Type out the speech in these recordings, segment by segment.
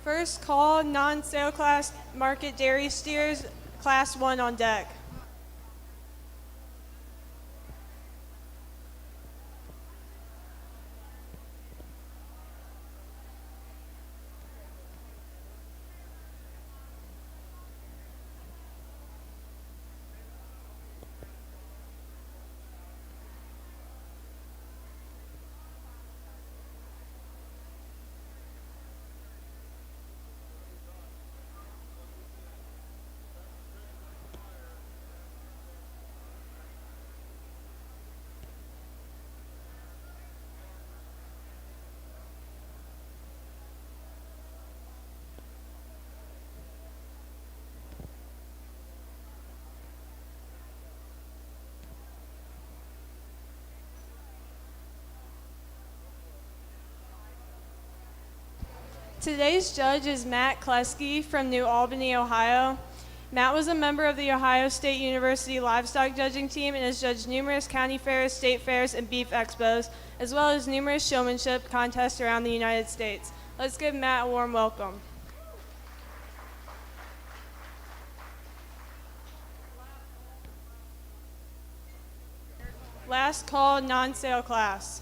First call, non-sale class, market dairy steers, class 1 on deck. Today's judge is Matt Kleski from New Albany, Ohio. Matt was a member of the Ohio State University livestock judging team and has judged numerous county fairs, state fairs, and beef expos, as well as numerous showmanship contests around the United States. Let's give Matt a warm welcome. Last call, non-sale class.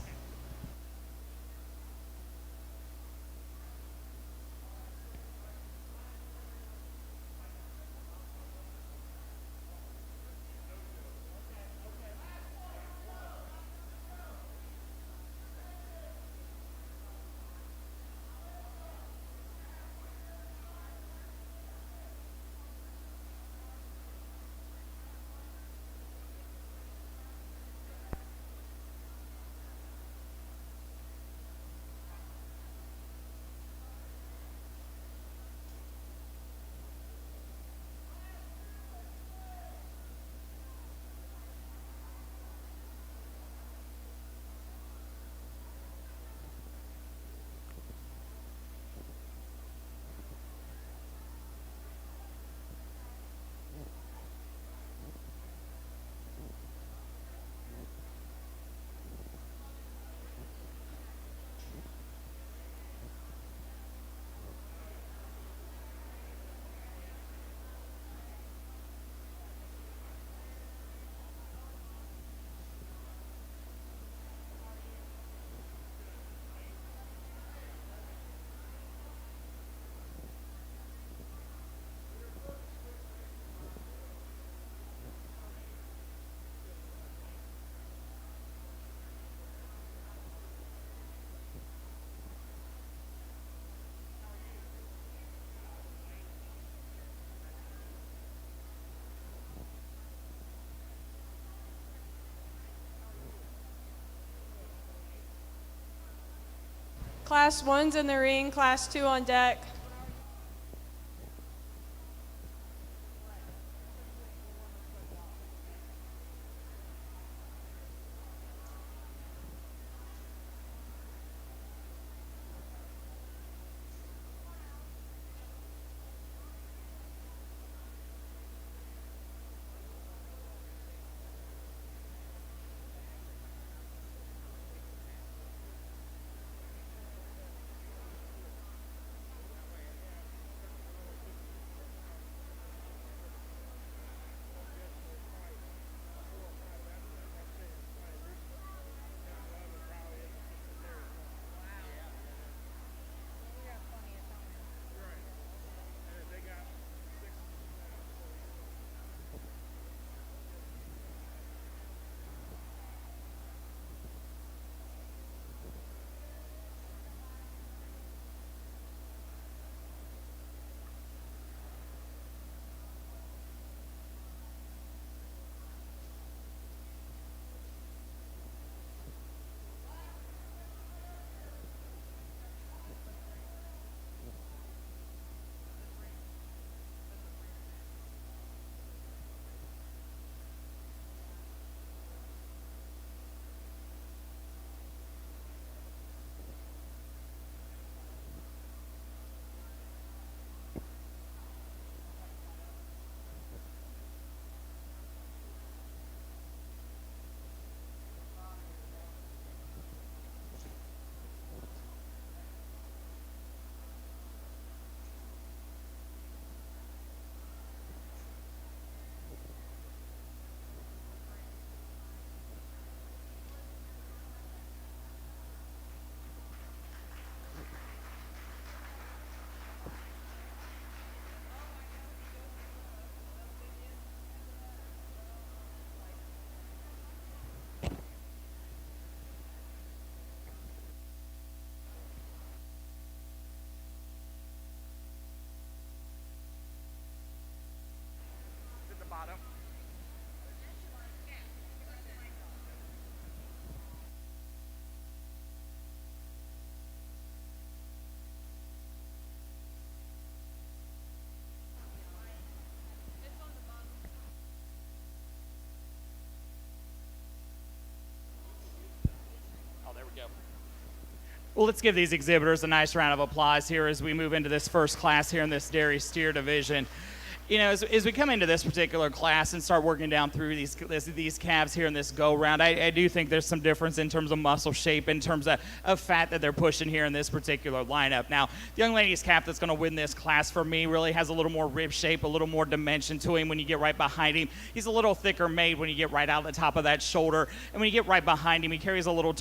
Class 1's in the ring, class 2 on deck. Well, let's give these exhibitors a nice round of applause here as we move into this first class here in this dairy steer division. You know, as we come into this particular class and start working down through these calves here in this go round, I do think there's some difference in terms of muscle shape, in terms of fat that they're pushing here in this particular lineup. Now, the young lady's calf that's going to win this class for me really has a little more rib shape, a little more dimension to him when you get right behind him. He's a little thicker made when you get right out the top of that shoulder, and when you get right behind him, he carries a little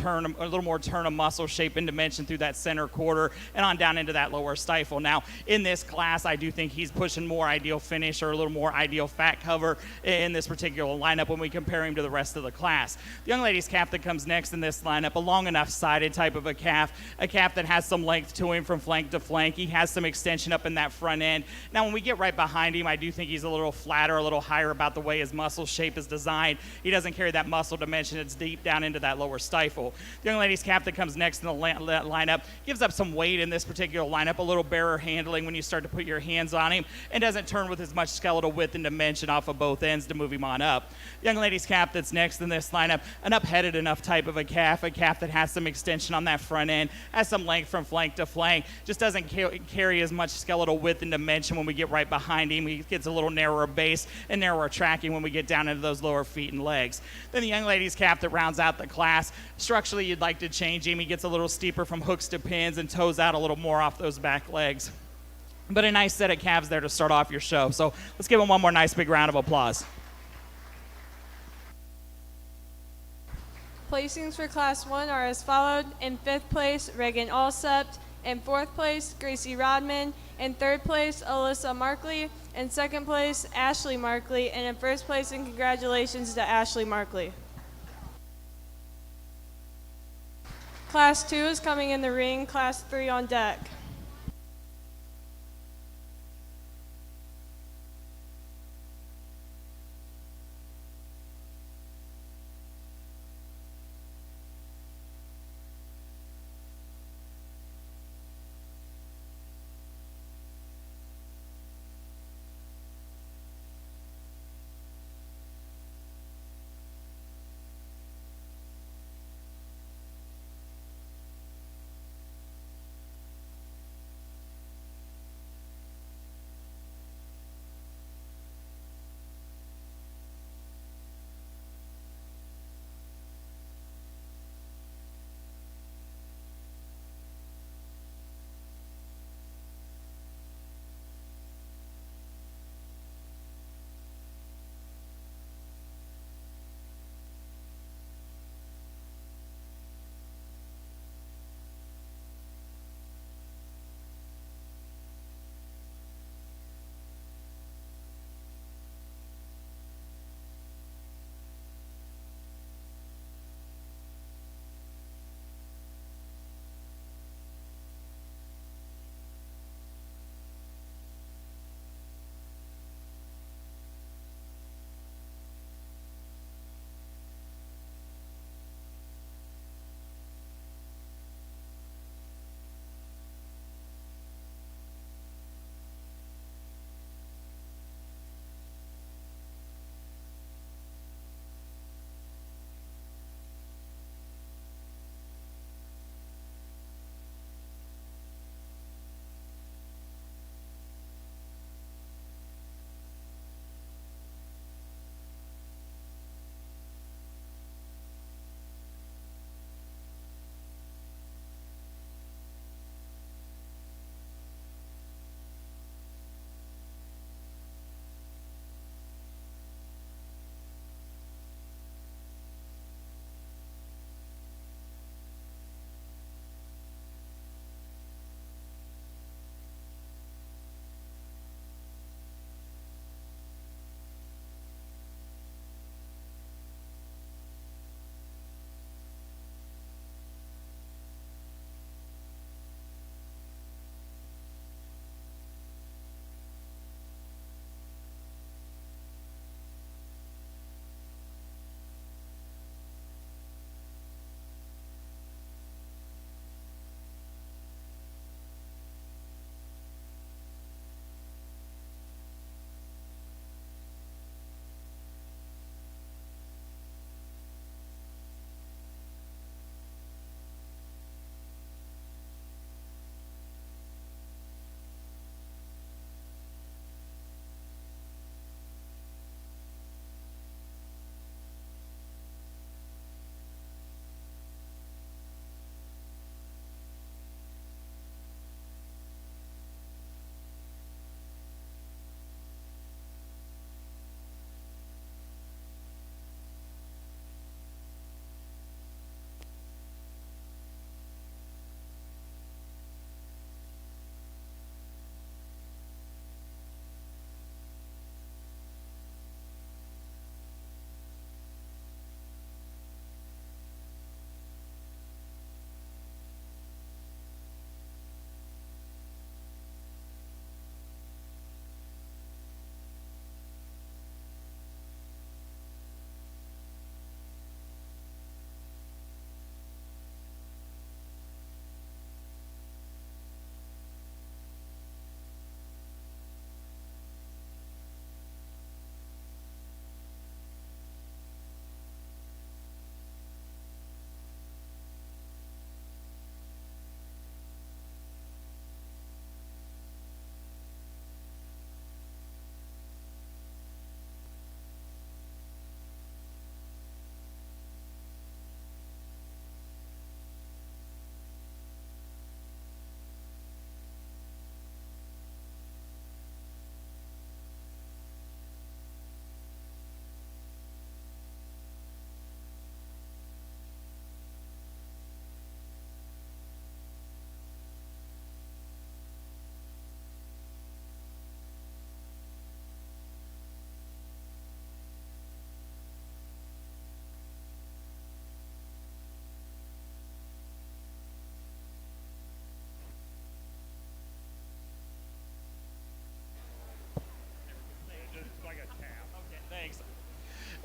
more turn of muscle shape and dimension through that center quarter and on down into that lower stifle. Now, in this class, I do think he's pushing more ideal finish or a little more ideal fat cover in this particular lineup when we compare him to the rest of the class. The young lady's calf that comes next in this lineup, a long enough sided type of a calf that has some length to him from flank to flank. He has some extension up in that front end. Now, when we get right behind him, I do think he's a little flatter, a little higher about the way his muscle shape is designed. He doesn't carry that muscle dimension that's deep down into that lower stifle. The young lady's calf that comes next in the lineup gives up some weight in this particular lineup, a little barer handling when you start to put your hands on him, and doesn't turn with as much skeletal width and dimension off of both ends to move him on up. The young lady's calf that's next in this lineup, an up-headed enough type of a calf that has some extension on that front end, has some length from flank to flank, just doesn't carry as much skeletal width and dimension when we get right behind him. He gets a little narrower base and narrower tracking when we get down into those lower feet and legs. Then the young lady's calf that rounds out the class, structurally you'd like to change him. He gets a little steeper from hooks to pins and toes out a little more off those back legs. But a nice set of calves there to start off your show. So let's give them one more nice big round of applause. Placings for Class 1 are as followed. In 5th place, Reagan Alsept. In 4th place, Gracie Rodman. In 3rd place, Alyssa Markley. In 2nd place, Ashley Markley. And in 1st place, and congratulations to Ashley Markley. Class 2 is coming in the ring. Class 3 on deck.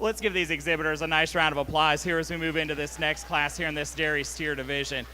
Let's give these exhibitors a nice round of applause here as we move into this next class here in this dairy steer division.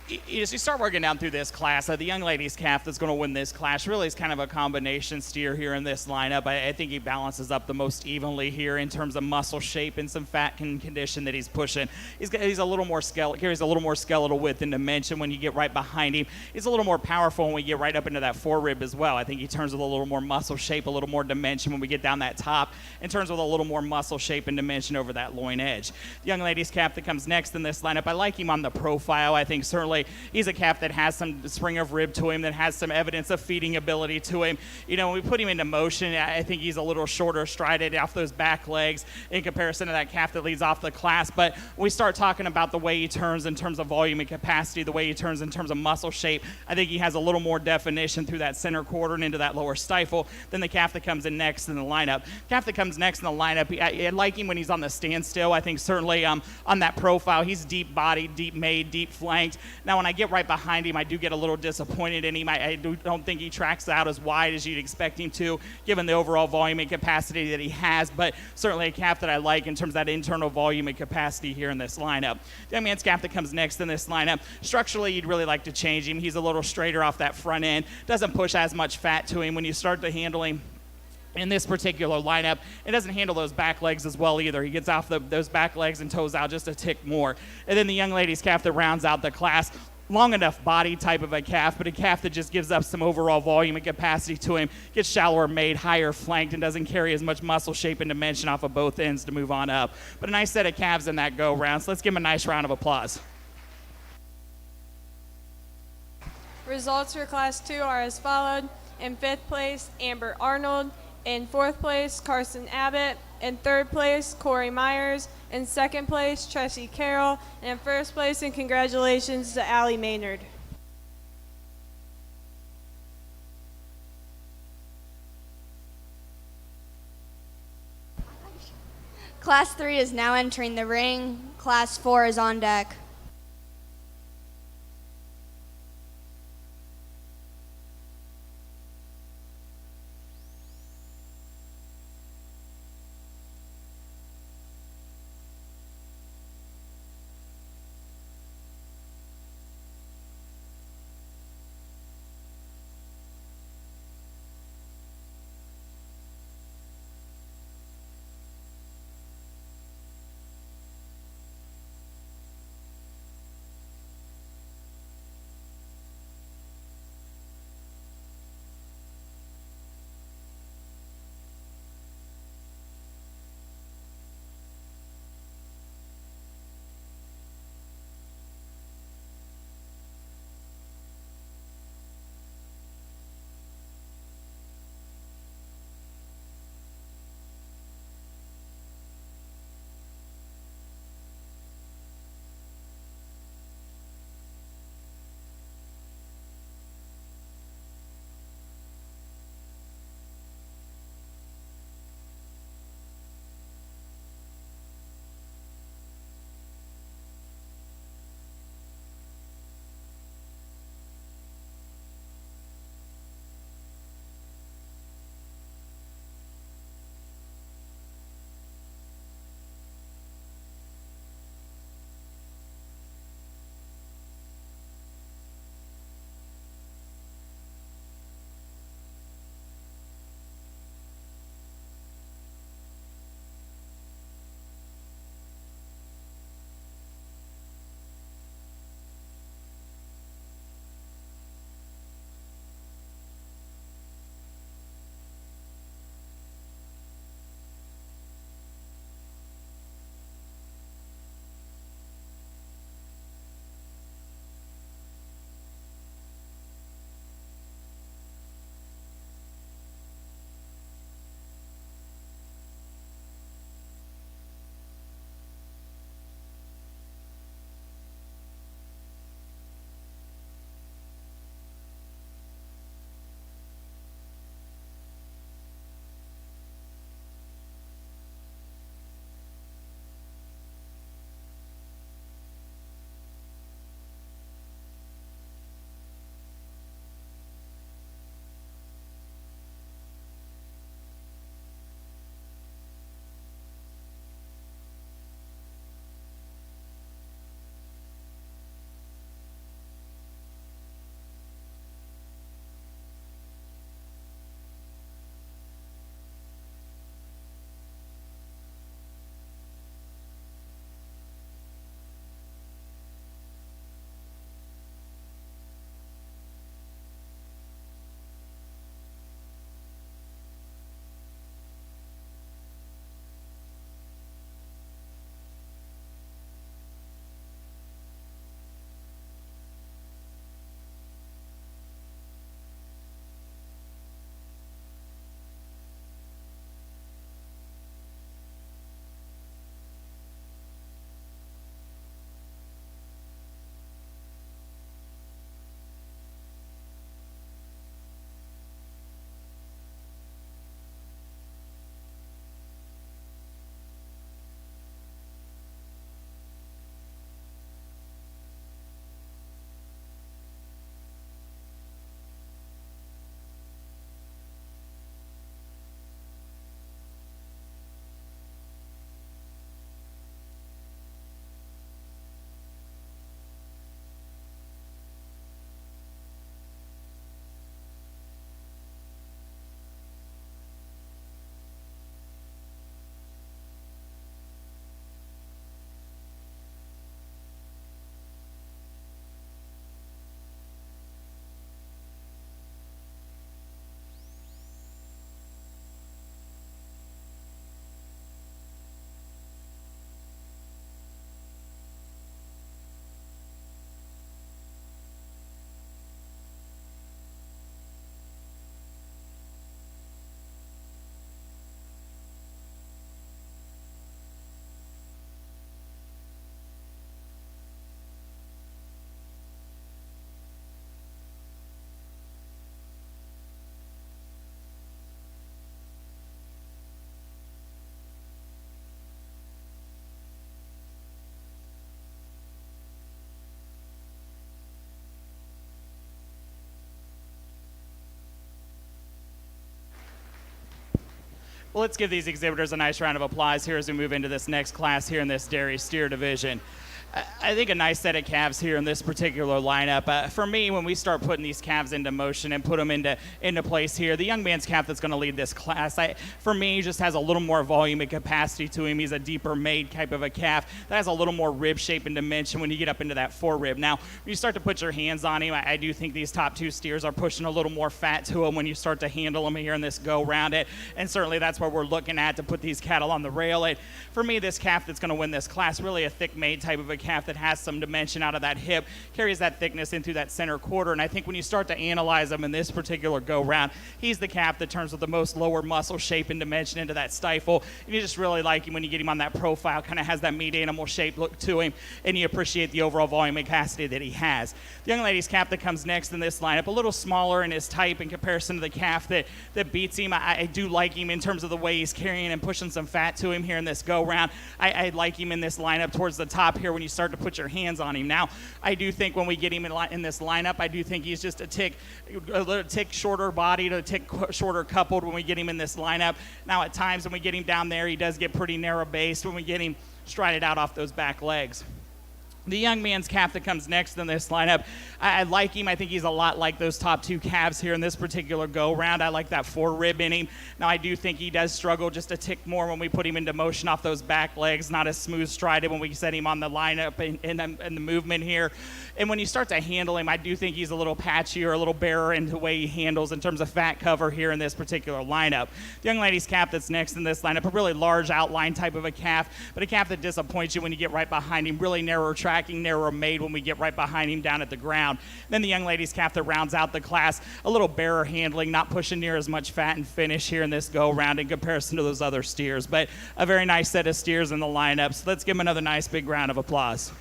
As you start working down through this class, the young lady's calf that's going to win this class really is kind of a combination steer here in this lineup. I think he balances up the most evenly here in terms of muscle shape and some fat condition that he's pushing. He's a little more carries a little more skeletal width and dimension when you get right behind him. He's a little more powerful when we get right up into that forerib as well. I think he turns with a little more muscle shape, a little more dimension when we get down that top, and turns with a little more muscle shape and dimension over that loin edge. The young lady's calf that comes next in this lineup, I like him on the profile. I think certainly he's a calf that has some spring of rib to him, that has some evidence of feeding ability to him. You know, when we put him into motion, I think he's a little shorter strided off those back legs in comparison to that calf that leads off the class. But when we start talking about the way he turns in terms of volume and capacity, the way he turns in terms of muscle shape, I think he has a little more definition through that center quarter and into that lower stifle than the calf that comes in next in the lineup. Calf that comes next in the lineup, I like him when he's on the standstill. I think certainly on that profile, he's deep bodied, deep made, deep flanked. Now, when I get right behind him, I do get a little disappointed in him. I don't think he tracks out as wide as you'd expect him to, given the overall volume and capacity that he has, but certainly a calf that I like in terms of that internal volume and capacity here in this lineup. The young man's calf that comes next in this lineup, structurally, you'd really like to change him. He's a little straighter off that front end, doesn't push as much fat to him. When you start to handle him in this particular lineup, it doesn't handle those back legs as well either. He gets off those back legs and toes out just a tick more. And then the young lady's calf that rounds out the class, long enough body type of a calf, but a calf that just gives up some overall volume and capacity to him, gets shallower made, higher flanked, and doesn't carry as much muscle shape and dimension off of both ends to move on up. But a nice set of calves in that go round, so let's give him a nice round of applause. Results for Class 2 are as followed. In 5th place, Amber Arnold. In 4th place, Carson Abbott. In 3rd place, Corey Myers. In 2nd place, Tressie Carroll. And in 1st place, and congratulations to Allie Maynard. Class 3 is now entering the ring. Class 4 is on deck. Well, let's give these exhibitors a nice round of applause here as we move into this next class here in this dairy steer division. I think a nice set of calves here in this particular lineup. For me, when we start putting these calves into motion and put them into place here, the young man's calf that's going to lead this class, for me, just has a little more volume and capacity to him. He's a deeper made type of a calf that has a little more rib shape and dimension when you get up into that forerib. Now, when you start to put your hands on him, I do think these top two steers are pushing a little more fat to him when you start to handle them here in this go round it. And certainly that's what we're looking at to put these cattle on the rail. For me, this calf that's going to win this class, really a thick made type of a calf that has some dimension out of that hip, carries that thickness into that center quarter. And I think when you start to analyze him in this particular go round, he's the calf that turns with the most lower muscle shape and dimension into that stifle. And you just really like him when you get him on that profile, kind of has that meat animal shape look to him, and you appreciate the overall volume and capacity that he has. The young lady's calf that comes next in this lineup, a little smaller in his type in comparison to the calf that beats him. I do like him in terms of the way he's carrying and pushing some fat to him here in this go round. I like him in this lineup towards the top here when you start to put your hands on him. Now, I do think when we get him in this lineup, I do think he's just a little tick shorter bodied, a tick shorter coupled when we get him in this lineup. Now, at times when we get him down there, he does get pretty narrow based when we get him strided out off those back legs. The young man's calf that comes next in this lineup, I like him. I think he's a lot like those top two calves here in this particular go-round. I like that forerib in him. Now, I do think he does struggle just a tick more when we put him into motion off those back legs, not as smooth strided when we set him on the lineup and the movement here. And when you start to handle him, I do think he's a little patchy or a little barer in the way he handles in terms of fat cover here in this particular lineup. The young lady's calf that's next in this lineup, a really large outline type of a calf, but a calf that disappoints you when you get right behind him, really narrow tracking, narrow made when we get right behind him down at the ground. Then the young lady's calf that rounds out the class, a little barer handling, not pushing near as much fat and finish here in this go round in comparison to those other steers, but a very nice set of steers in the lineup. So let's give them another nice big round of applause.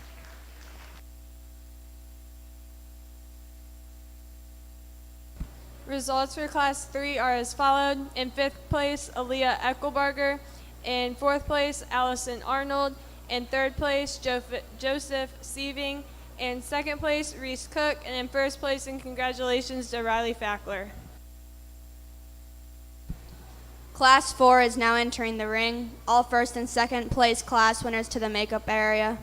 Results for Class 3 are as followed. In 5th place, Aaliyah Eckelbarger. In 4th place, Allison Arnold. In 3rd place, Joseph Sieving. In 2nd place, Reese Cook. And in 1st place, and congratulations to Riley Fackler. Class 4 is now entering the ring. All 1st and 2nd place class winners to the makeup area.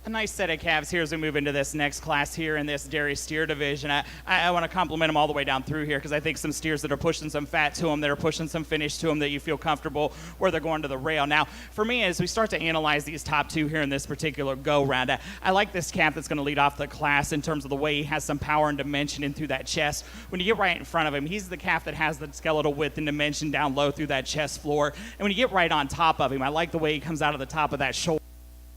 A nice set of calves here as we move into this next class here in this dairy steer division. I want to compliment them all the way down through here because I think some steers that are pushing some fat to them, that are pushing some finish to them, that you feel comfortable where they're going to the rail. Now, for me, as we start to analyze these top two here in this particular go-round, I like this calf that's going to lead off the class in terms of the way he has some power and dimension in through that chest. When you get right in front of him, he's the calf that has the skeletal width and dimension down low through that chest floor. And when you get right on top of him, I like the way he comes out of the top of that shoulder.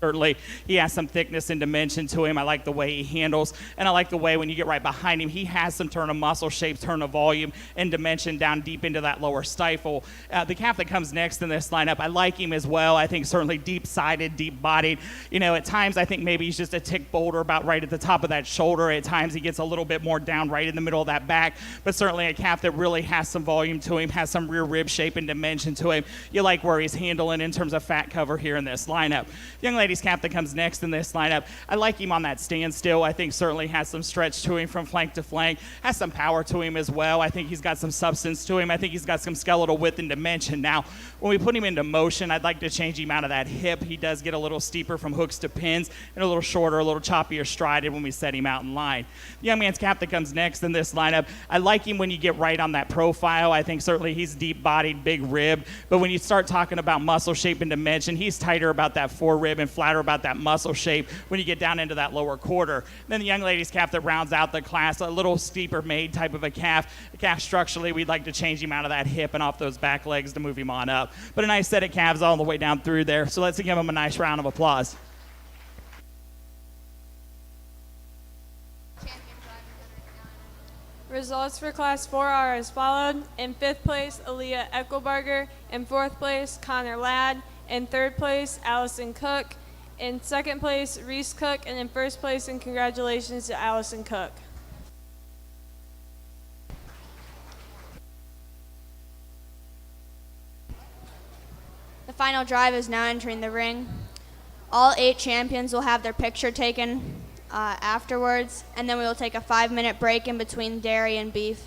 Certainly, he has some thickness and dimension to him. I like the way he handles, and I like the way when you get right behind him, he has some turn of muscle shape, turn of volume, and dimension down deep into that lower stifle. The calf that comes next in this lineup, I like him as well. I think certainly deep-sided, deep-bodied. You know, at times I think maybe he's just a tick bolder about right at the top of that shoulder. At times he gets a little bit more down right in the middle of that back, but certainly a calf that really has some volume to him, has some rear rib shape and dimension to him. You like where he's handling in terms of fat cover here in this lineup. Young ladies calf that comes next in this lineup, I like him on that standstill. I think certainly has some stretch to him from flank to flank, has some power to him as well. I think he's got some substance to him. I think he's got some skeletal width and dimension. Now, when we put him into motion, I'd like to change him out of that hip. He does get a little steeper from hooks to pins and a little shorter, a little choppier strided when we set him out in line. The young man's calf that comes next in this lineup, I like him when you get right on that profile. I think certainly he's deep-bodied, big rib, but when you start talking about muscle shape and dimension, he's tighter about that forerib and flatter about that muscle shape when you get down into that lower quarter. Then the young lady's calf that rounds out the class, a little steeper made type of a calf. The calf structurally, we'd like to change him out of that hip and off those back legs to move him on up. But a nice set of calves all the way down through there. So let's give him a nice round of applause. Results for Class 4 are as followed. In 5th place, Aaliyah Eckelbarger. In 4th place, Connor Ladd. In 3rd place, Allison Cook. In 2nd place, Reese Cook. And in 1st place, and congratulations to Allison Cook. The final drive is now entering the ring. All 8 champions will have their picture taken afterwards, and then we will take a 5-minute break in between dairy and beef.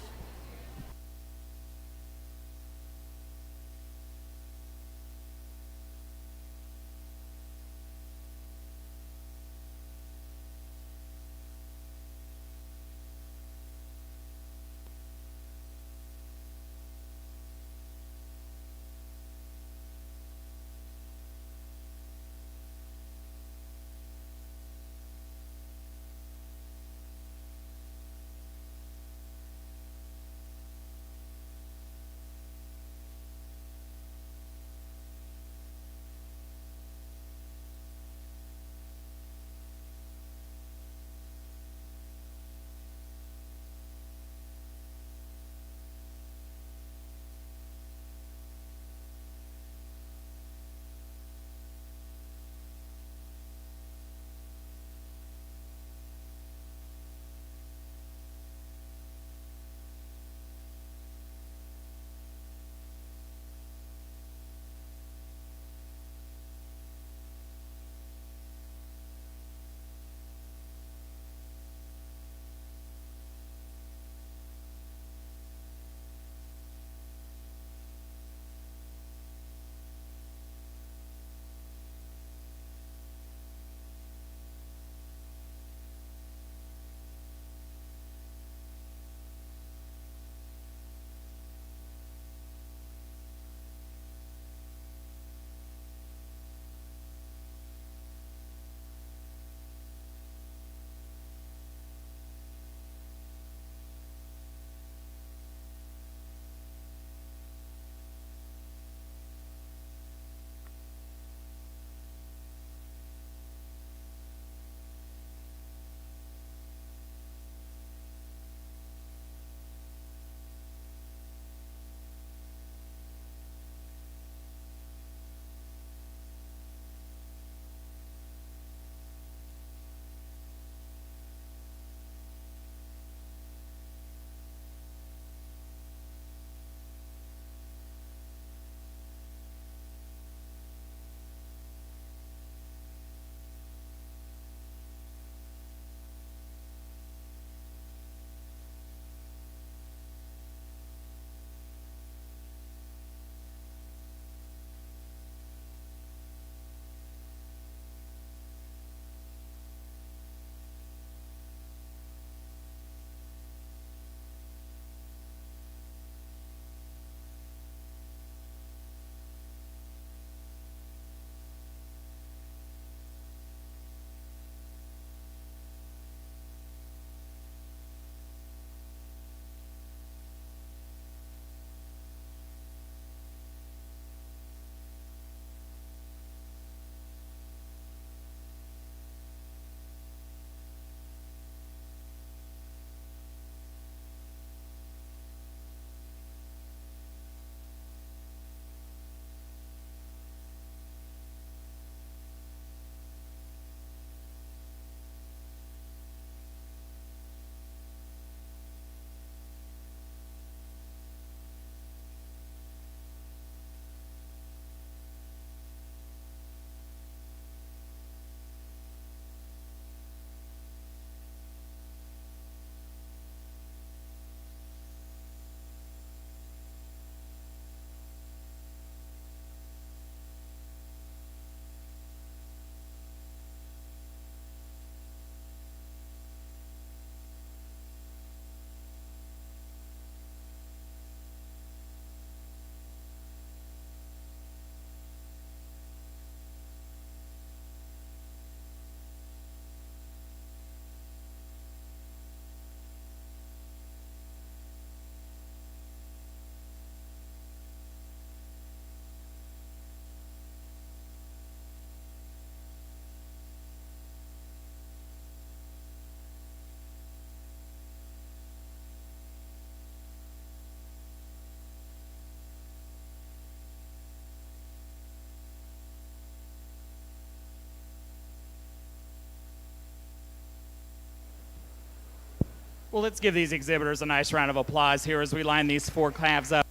Well, let's give these exhibitors a nice round of applause here as we line these 4 calves up.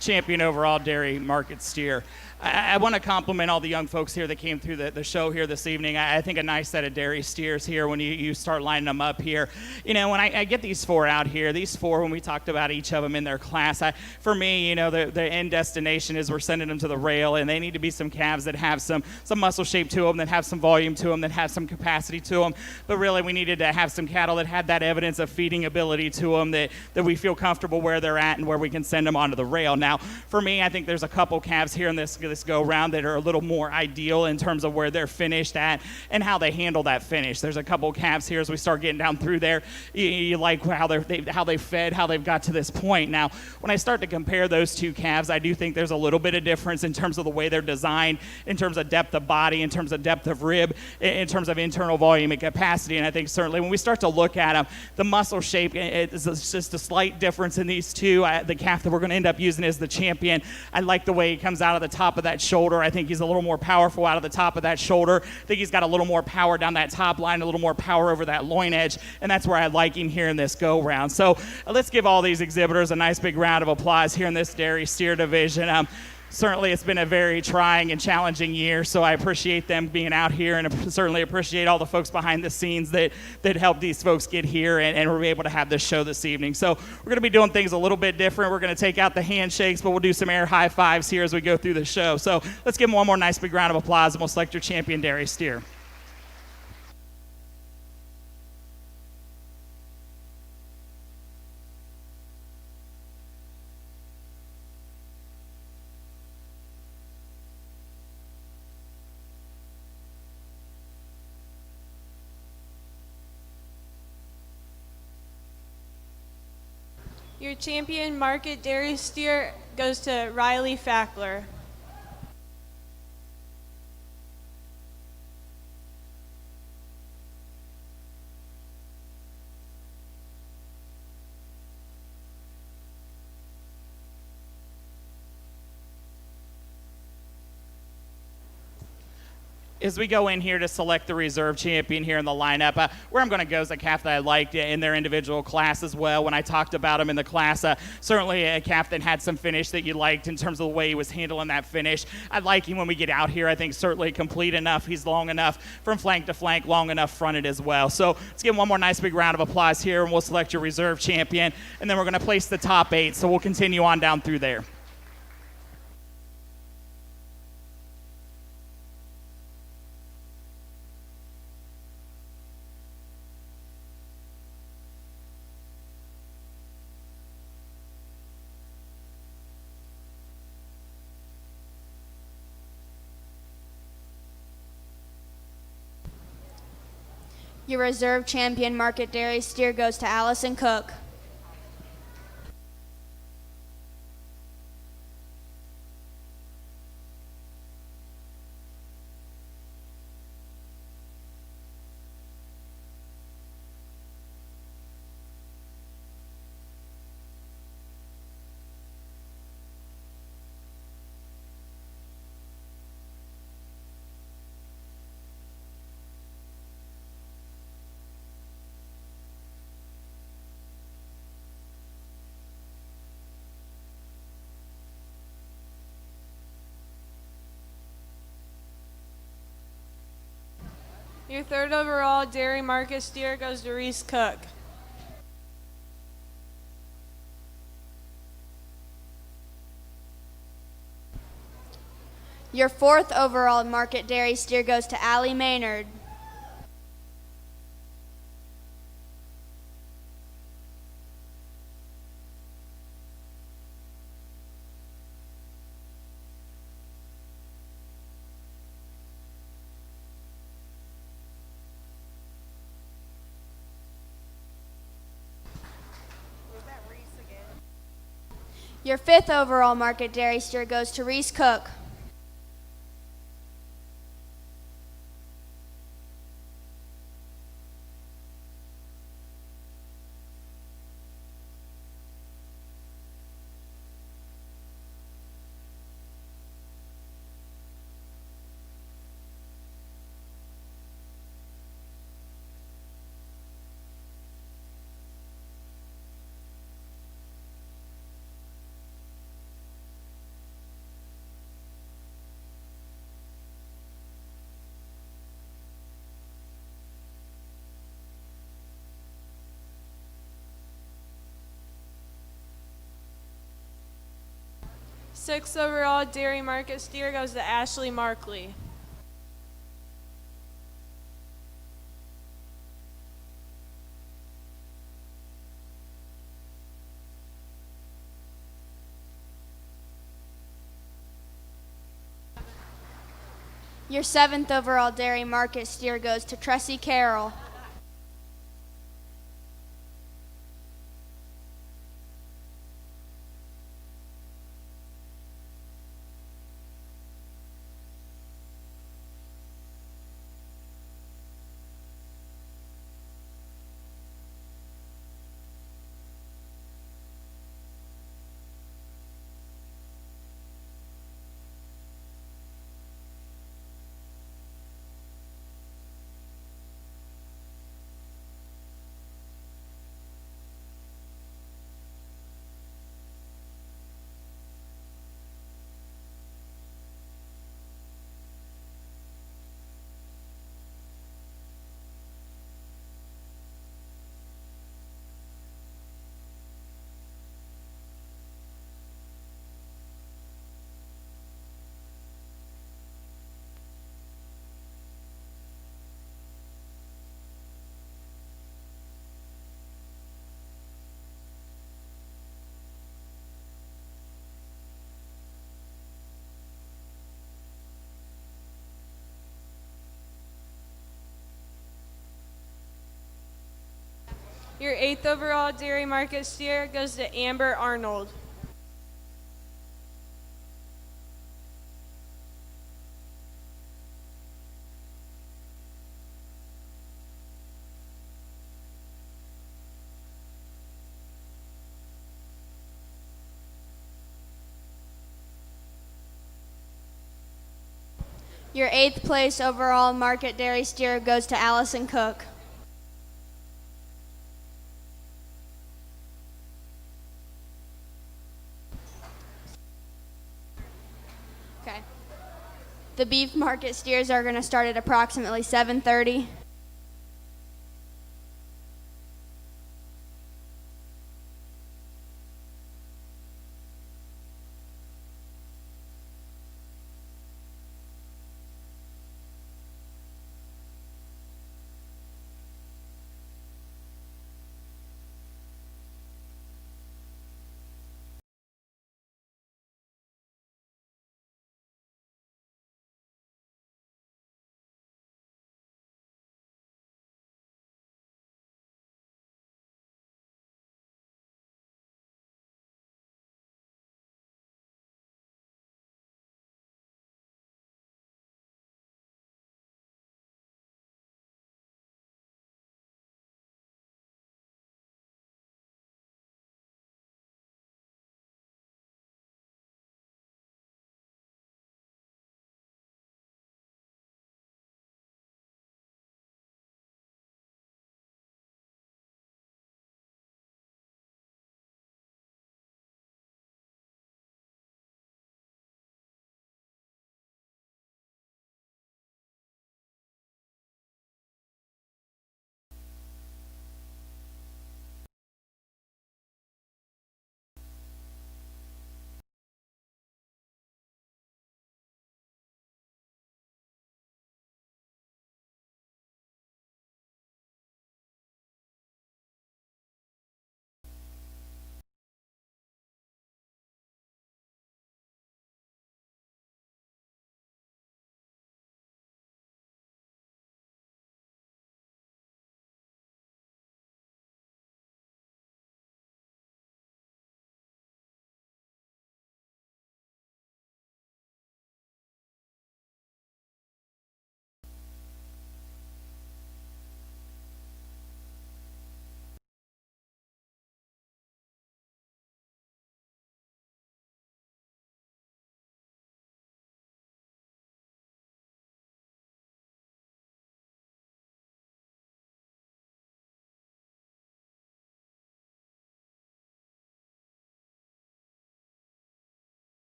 Champion overall dairy market steer. I want to compliment all the young folks here that came through the show here this evening. I think a nice set of dairy steers here when you start lining them up here. You know, when I get these 4 out here, these 4, when we talked about each of them in their class, for me, you know, the end destination is we're sending them to the rail, and they need to be some calves that have some muscle shape to them, that have some volume to them, that have some capacity to them. But really, we needed to have some cattle that had that evidence of feeding ability to them, that we feel comfortable where they're at and where we can send them onto the rail. Now, for me, I think there's a couple calves here in this go round that are a little more ideal in terms of where they're finished at and how they handle that finish. There's a couple calves here as we start getting down through there. You like how they fed, how they've got to this point. Now, when I start to compare those 2 calves, I do think there's a little bit of difference in terms of the way they're designed, in terms of depth of body, in terms of depth of rib, in terms of internal volume and capacity. And I think certainly when we start to look at them, the muscle shape is just a slight difference in these 2. The calf that we're going to end up using is the champion. I like the way he comes out of the top of that shoulder. I think he's a little more powerful out of the top of that shoulder. I think he's got a little more power down that top line, a little more power over that loin edge, and that's where I like him here in this go round. So let's give all these exhibitors a nice big round of applause here in this dairy steer division. Certainly it's been a very trying and challenging year, so I appreciate them being out here, and certainly appreciate all the folks behind the scenes that helped these folks get here and were able to have this show this evening. So we're going to be doing things a little bit different. We're going to take out the handshakes, but we'll do some air high fives here as we go through the show. So let's give them one more nice big round of applause, and we'll select your champion dairy steer. Your champion market dairy steer goes to Riley Fackler. As we go in here to select the reserve champion here in the lineup, where I'm going to go is a calf that I liked in their individual class as well. When I talked about him in the class, certainly a calf that had some finish that you liked in terms of the way he was handling that finish. I like him when we get out here. I think certainly complete enough. He's long enough from flank to flank, long enough fronted as well. So let's give him one more nice big round of applause here, and we'll select your reserve champion. And then we're going to place the top 8, so we'll continue on down through there. Your reserve champion market dairy steer goes to Allison Cook. Your 3rd overall dairy market steer goes to Reese Cook. Your 4th overall market dairy steer goes to Allie Maynard. Your 5th overall market dairy steer goes to Reese Cook. Sixth overall dairy market steer goes to Ashley Markley. Your seventh overall dairy market steer goes to Tressie Carroll. Your eighth overall dairy market steer goes to Amber Arnold. Your eighth place overall market dairy steer goes to Allison Cook. Okay. The beef market steers are going to start at approximately 7:30.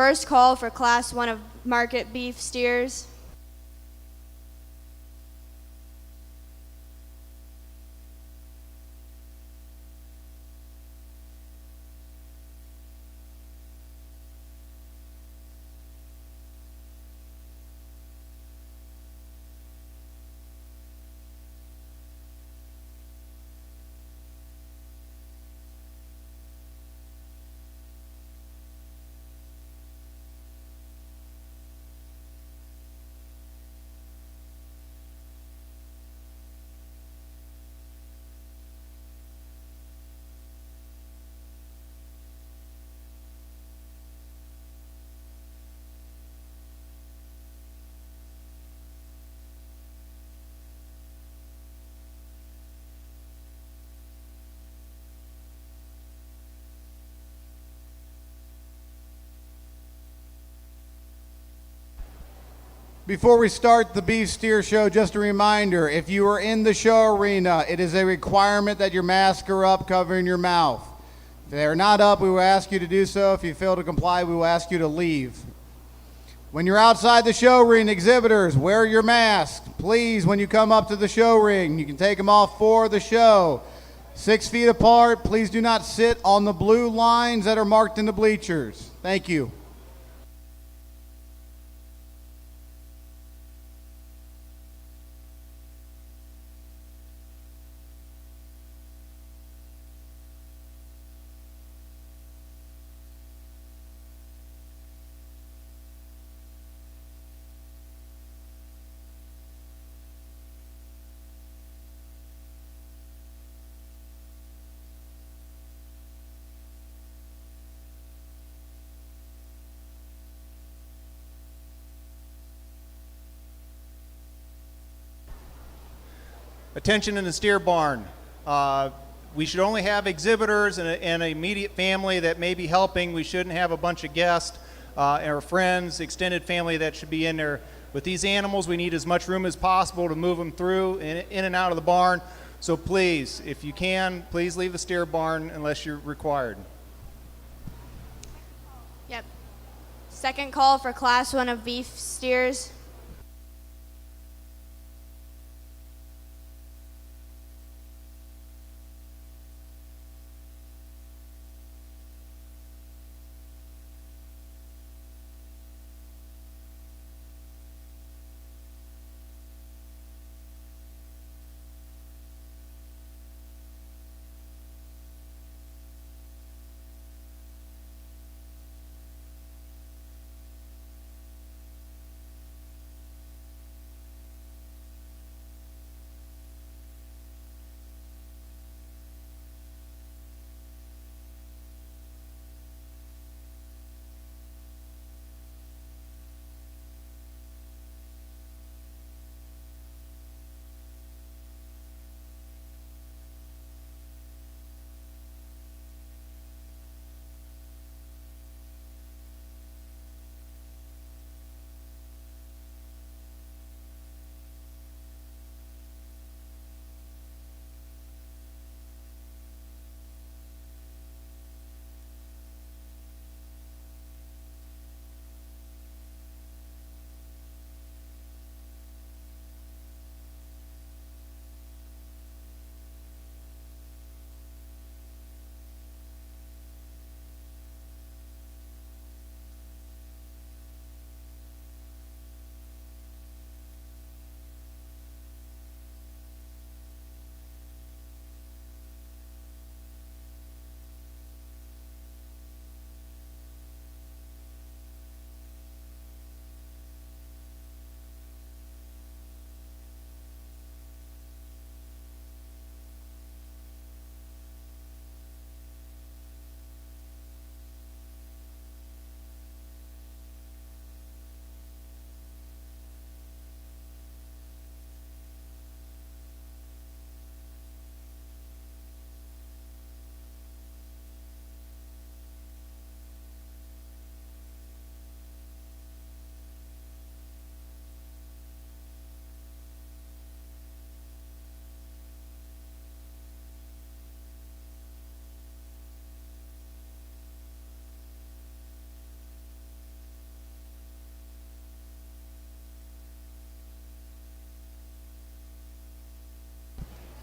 First call for Class 1 of market beef steers. Before we start the beef steer show, just a reminder, if you are in the show arena, it is a requirement that your masks are up covering your mouth. If they are not up, we will ask you to do so. If you fail to comply, we will ask you to leave. When you're outside the show ring, exhibitors, wear your mask. Please, when you come up to the show ring, you can take them off for the show. 6 feet apart. Please do not sit on the blue lines that are marked in the bleachers. Thank you. Attention in the steer barn. We should only have exhibitors and an immediate family that may be helping. We shouldn't have a bunch of guests or friends, extended family that should be in there. With these animals, we need as much room as possible to move them through in and out of the barn. So please, if you can, please leave the steer barn unless you're required. Yep. Second call for Class 1 of beef steers.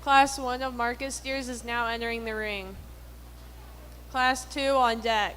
Class 1 of market steers is now entering the ring. Class 2 on deck.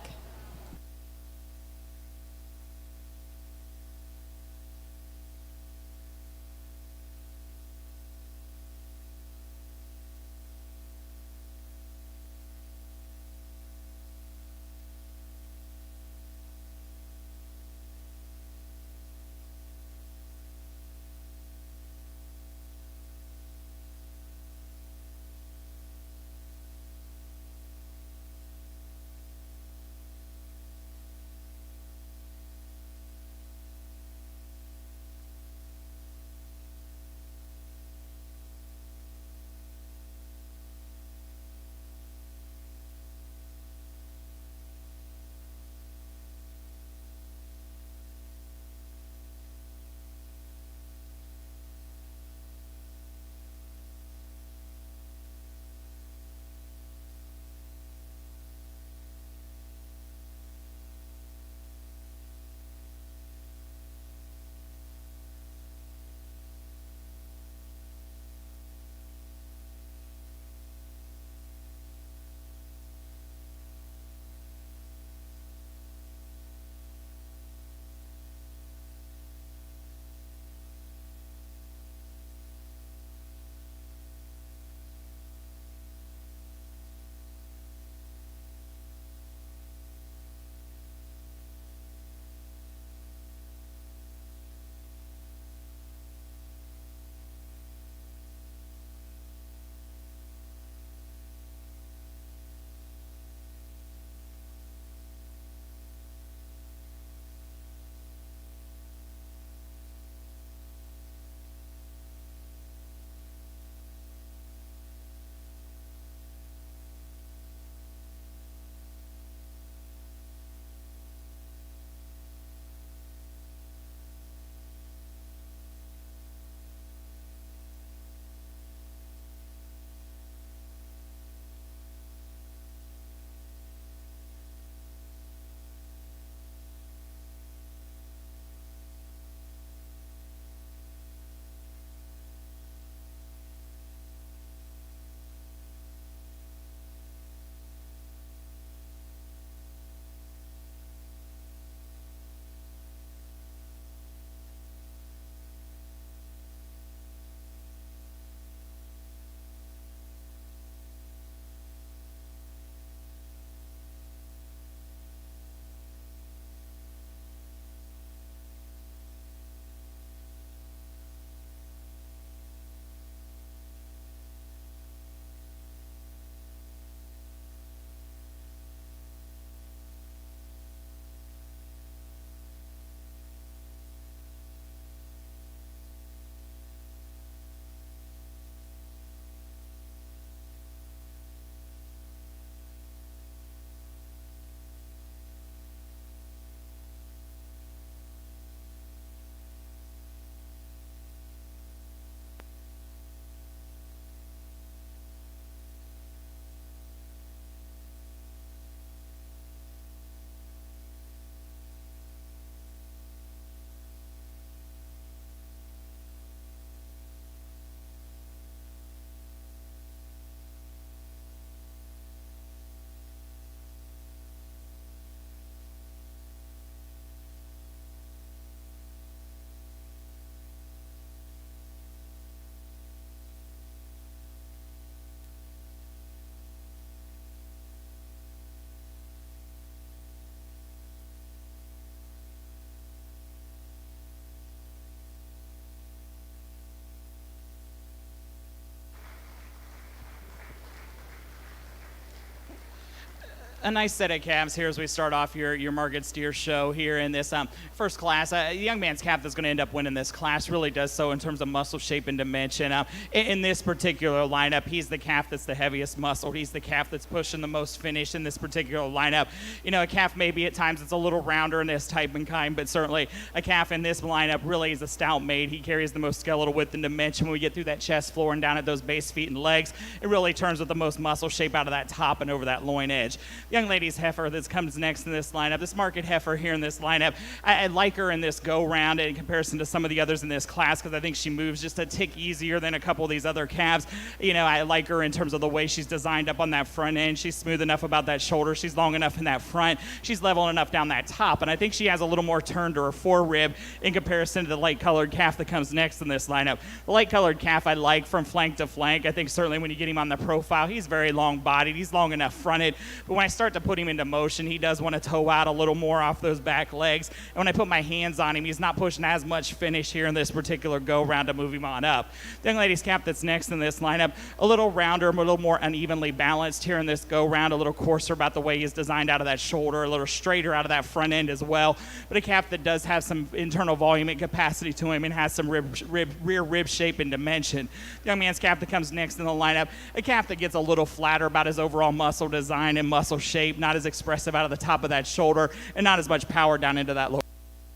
A nice set of calves here as we start off your market steer show here in this first class. A young man's calf that's going to end up winning this class really does so in terms of muscle shape and dimension. In this particular lineup, he's the calf that's the heaviest muscle. He's the calf that's pushing the most finish in this particular lineup. You know, a calf maybe at times it's a little rounder in this type and kind, but certainly a calf in this lineup really is a stout made. He carries the most skeletal width and dimension. When we get through that chest floor and down at those base feet and legs, it really turns with the most muscle shape out of that top and over that loin edge. Young lady's heifer that comes next in this lineup, this market heifer here in this lineup, I like her in this go-round in comparison to some of the others in this class because I think she moves just a tick easier than a couple of these other calves. You know, I like her in terms of the way she's designed up on that front end. She's smooth enough about that shoulder. She's long enough in that front. She's level enough down that top. And I think she has a little more turn to her forerib in comparison to the light-colored calf that comes next in this lineup. The light-colored calf I like from flank to flank. I think certainly when you get him on the profile, he's very long-bodied. He's long enough fronted. But when I start to put him into motion, he does want to toe out a little more off those back legs. And when I put my hands on him, he's not pushing as much finish here in this particular go-round to move him on up. The young lady's calf that's next in this lineup, a little rounder, a little more unevenly balanced here in this go-round, a little coarser about the way he's designed out of that shoulder, a little straighter out of that front end as well. But a calf that does have some internal volume and capacity to him and has some rear rib shape and dimension. The young man's calf that comes next in the lineup, a calf that gets a little flatter about his overall muscle design and muscle shape, not as expressive out of the top of that shoulder and not as much power down into that lower.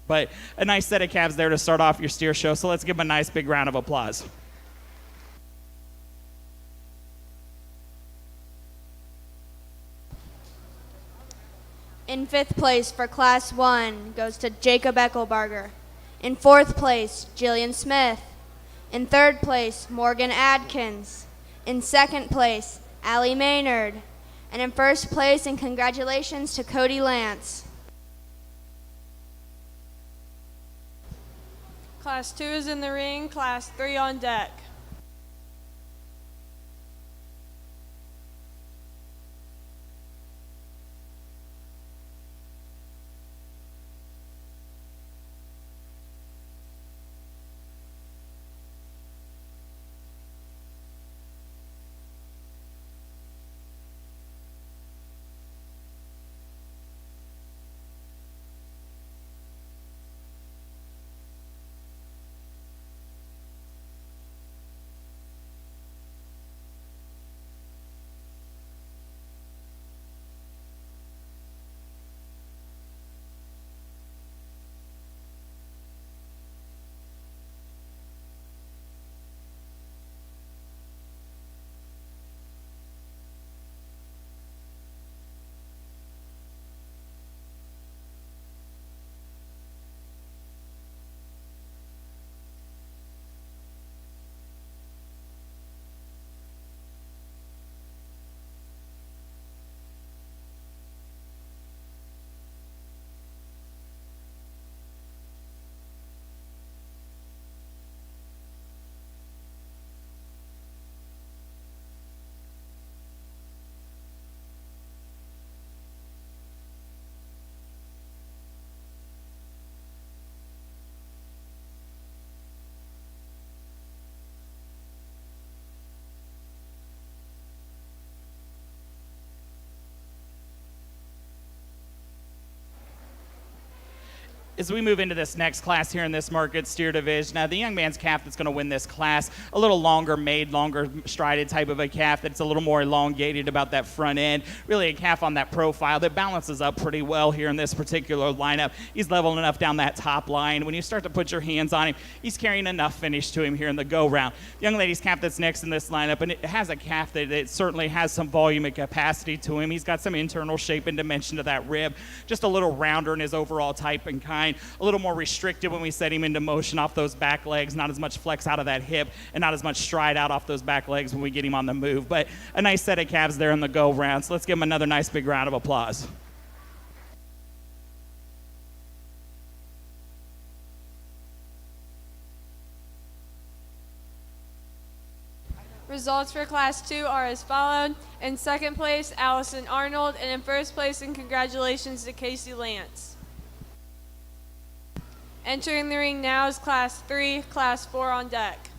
But a nice set of calves there to start off your steer show, so let's give them a nice big round of applause. In 5th place for Class 1 goes to Jacob Eckelbarger. In 4th place, Jillian Smith. In 3rd place, Morgan Adkins. In 2nd place, Allie Maynard. And in 1st place, and congratulations to Cody Lance. Class 2 is in the ring, Class 3 on deck. As we move into this next class here in this market steer division, now the young man's calf that's going to win this class, a little longer made, longer strided type of a calf that's a little more elongated about that front end. Really a calf on that profile that balances up pretty well here in this particular lineup. He's level enough down that top line. When you start to put your hands on him, he's carrying enough finish to him here in the go-round. The young lady's calf that's next in this lineup, and it has a calf that it certainly has some volume and capacity to him. He's got some internal shape and dimension to that rib, just a little rounder in his overall type and kind. A little more restricted when we set him into motion off those back legs, not as much flex out of that hip and not as much stride out off those back legs when we get him on the move. But a nice set of calves there in the go round. So let's give him another nice big round of applause. Results for Class 2 are as followed. In 2nd place, Allison Arnold, and in 1st place, and congratulations to Casey Lance. Entering the ring now is Class 3, Class 4 on deck.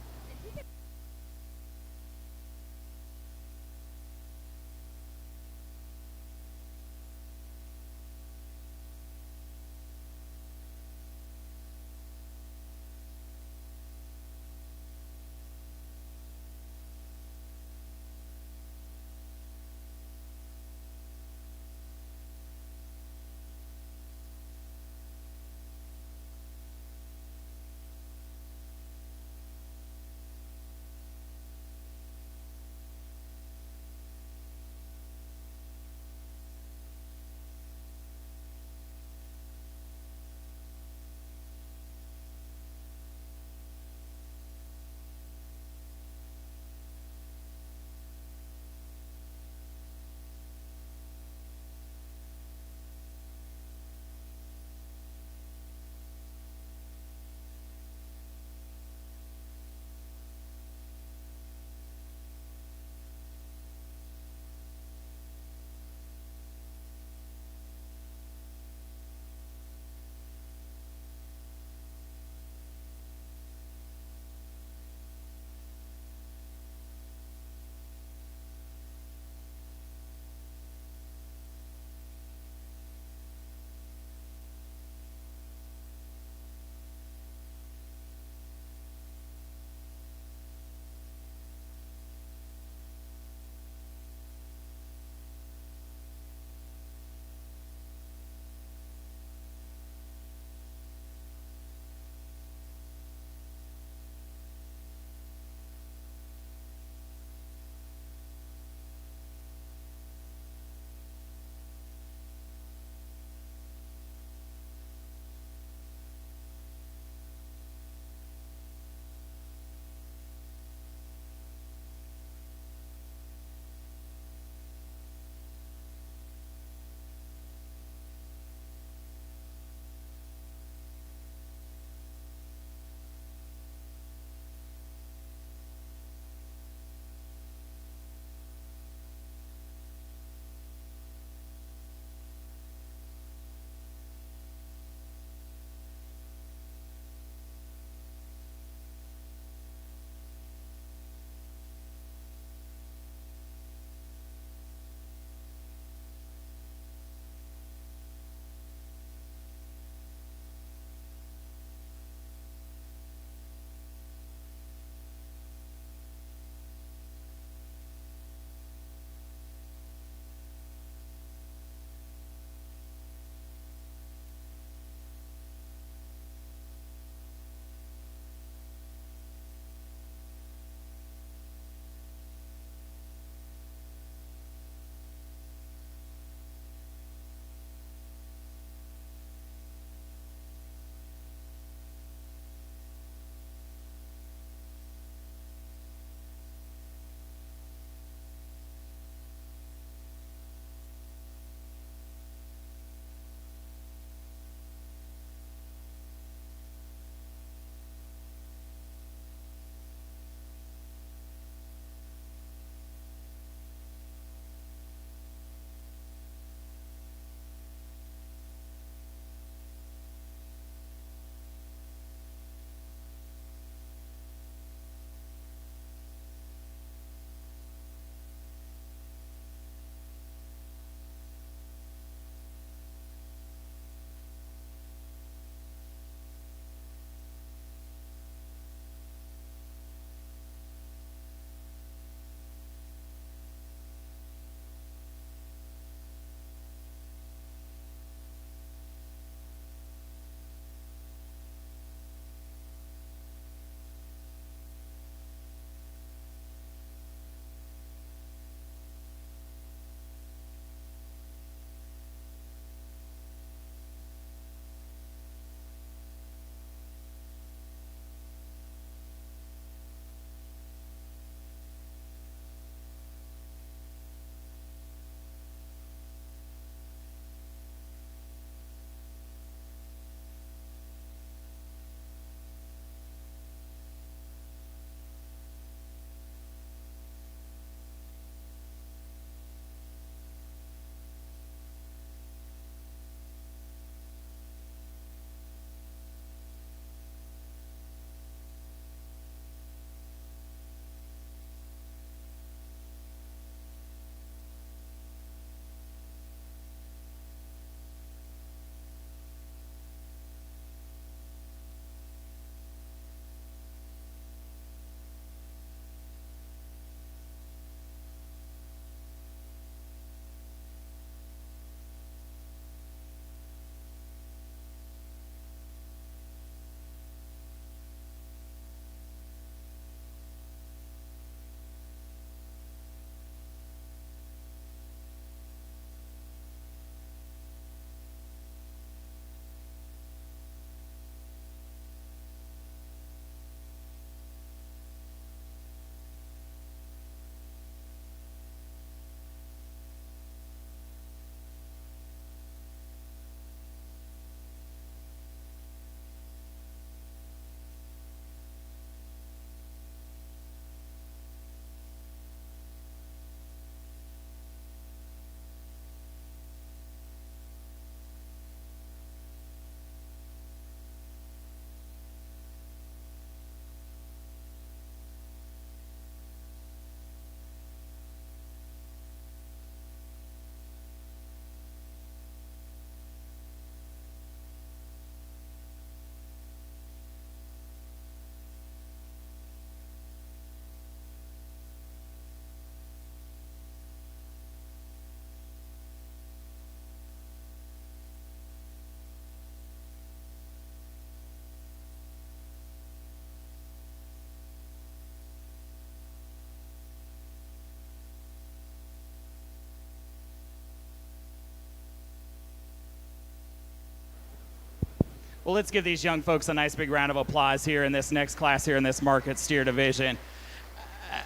Well, let's give these young folks a nice big round of applause here in this next class here in this market steer division.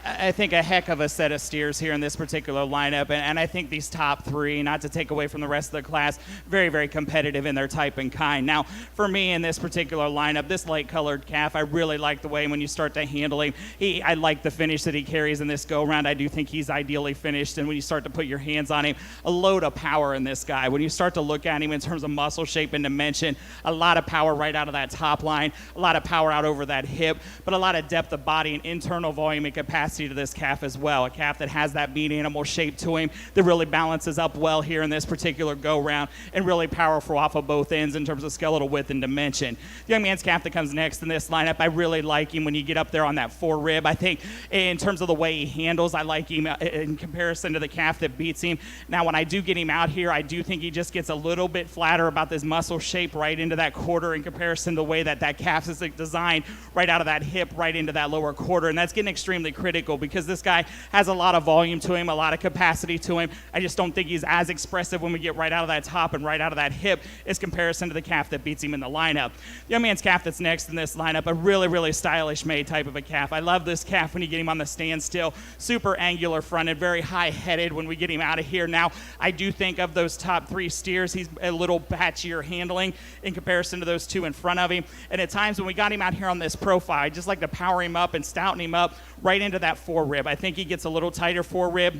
I think a heck of a set of steers here in this particular lineup, and I think these top three, not to take away from the rest of the class, very, very competitive in their type and kind. Now, for me in this particular lineup, this light-colored calf, I really like the way when you start to handle him. I like the finish that he carries in this go-round. I do think he's ideally finished, and when you start to put your hands on him, a load of power in this guy. When you start to look at him in terms of muscle shape and dimension, a lot of power right out of that top line, a lot of power out over that hip, but a lot of depth of body and internal volume and capacity to this calf as well. A calf that has that meat animal shape to him that really balances up well here in this particular go-round and really powerful off of both ends in terms of skeletal width and dimension. The young man's calf that comes next in this lineup, I really like him when you get up there on that four-rib. I think in terms of the way he handles, I like him in comparison to the calf that beats him. Now, when I do get him out here, I do think he just gets a little bit flatter about this muscle shape right into that quarter in comparison to the way that calf is designed right out of that hip right into that lower quarter, and that's getting extremely critical because this guy has a lot of volume to him, a lot of capacity to him. I just don't think he's as expressive when we get right out of that top and right out of that hip as comparison to the calf that beats him in the lineup. The young man's calf that's next in this lineup, a really, really stylish made type of a calf. I love this calf when you get him on the standstill. Super angular fronted, very high-headed when we get him out of here. Now, I do think of those top three steers, he's a little patchier handling in comparison to those two in front of him. And at times when we got him out here on this profile, I just like to power him up and stouten him up right into that four-rib. I think he gets a little tighter four-rib,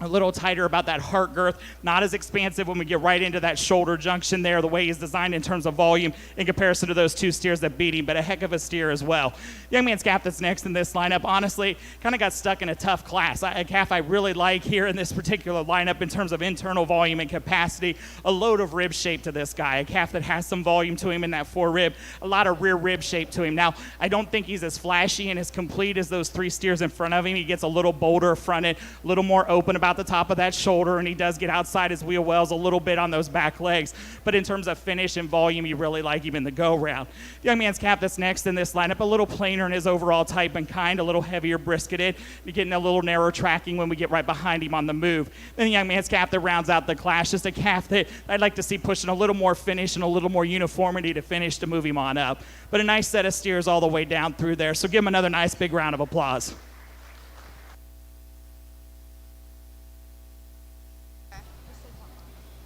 a little tighter about that heart girth, not as expansive when we get right into that shoulder junction there, the way he's designed in terms of volume in comparison to those two steers that beat him, but a heck of a steer as well. Young man's calf that's next in this lineup, honestly, kind of got stuck in a tough class. A calf I really like here in this particular lineup in terms of internal volume and capacity, a load of rib shape to this guy, a calf that has some volume to him in that four-rib, a lot of rear rib shape to him. Now, I don't think he's as flashy and as complete as those three steers in front of him. He gets a little bolder fronted, a little more open about the top of that shoulder, and he does get outside his wheel wells a little bit on those back legs. But in terms of finish and volume, you really like him in the go-round. The young man's calf that's next in this lineup, a little plainer in his overall type and kind, a little heavier brisketed. You're getting a little narrower tracking when we get right behind him on the move. Then the young man's calf that rounds out the class, just a calf that I'd like to see pushing a little more finish and a little more uniformity to finish to move him on up. But a nice set of steers all the way down through there. So give him another nice big round of applause.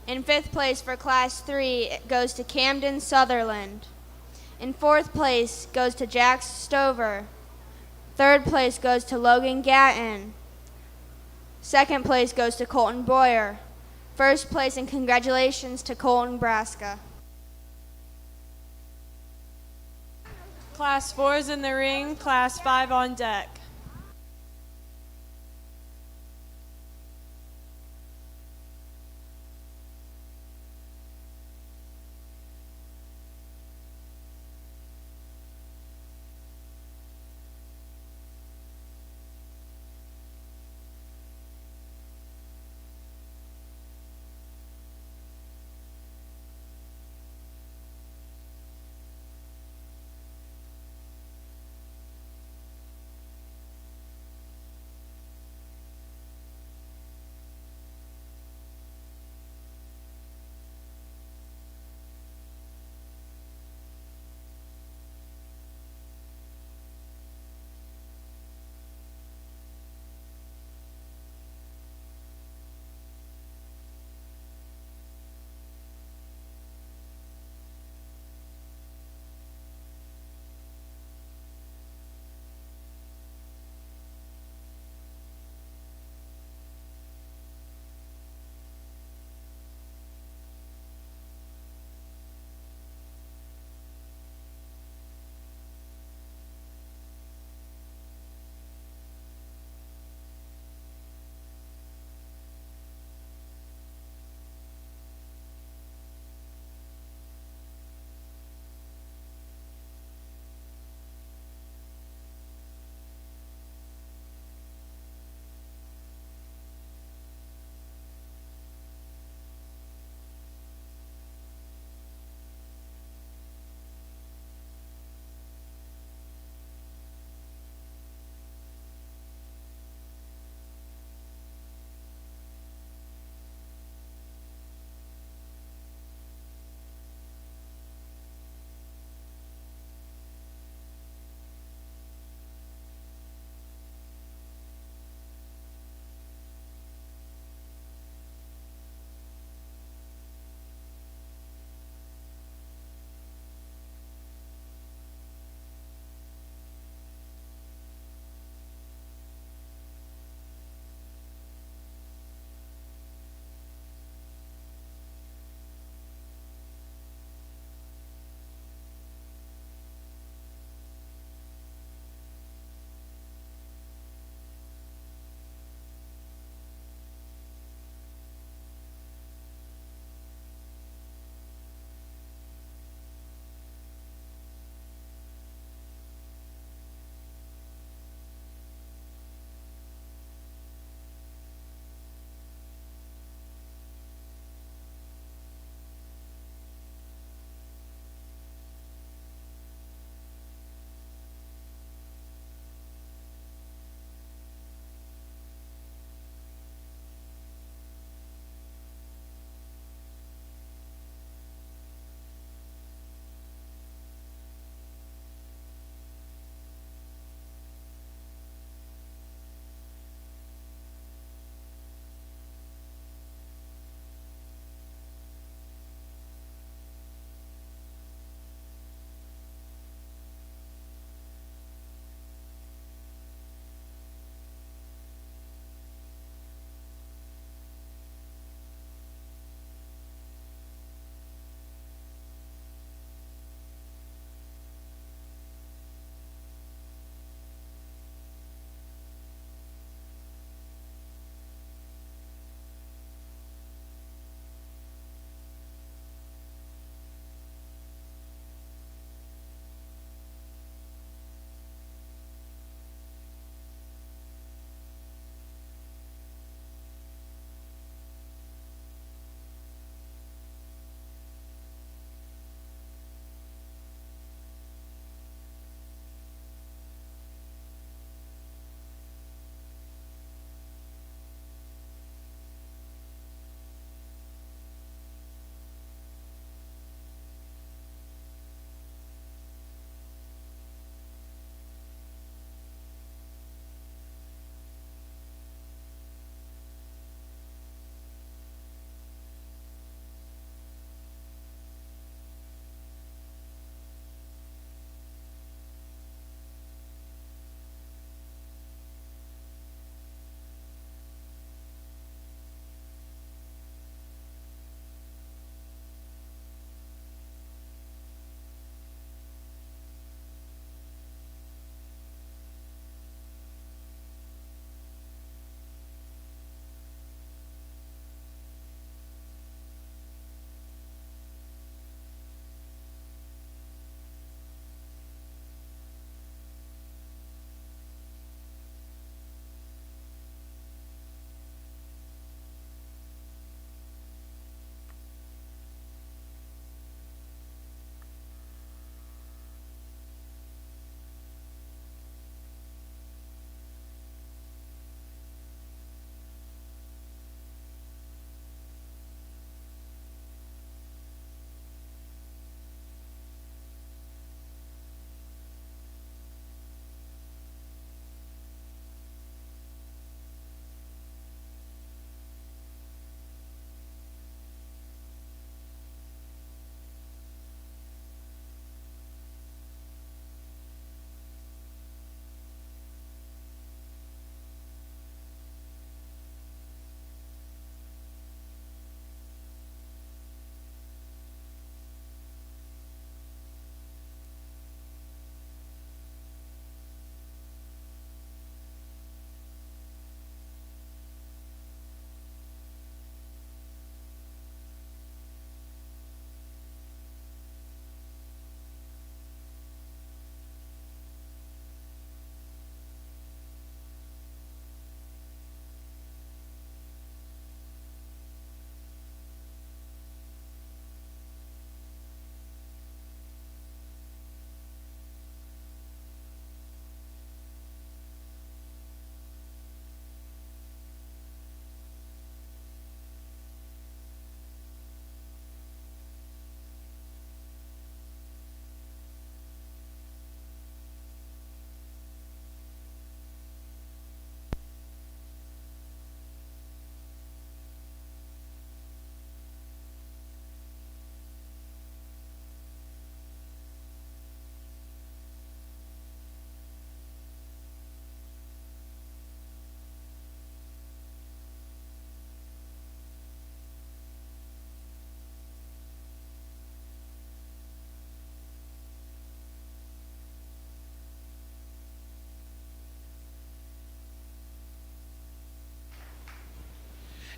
In fifth place for Class 3, it goes to Camden Sutherland. In fourth place goes to Jack Stover. Third place goes to Logan Gatton. Second place goes to Colton Boyer. First place and congratulations to Colton Braska. Class 4 is in the ring, Class 5 on deck.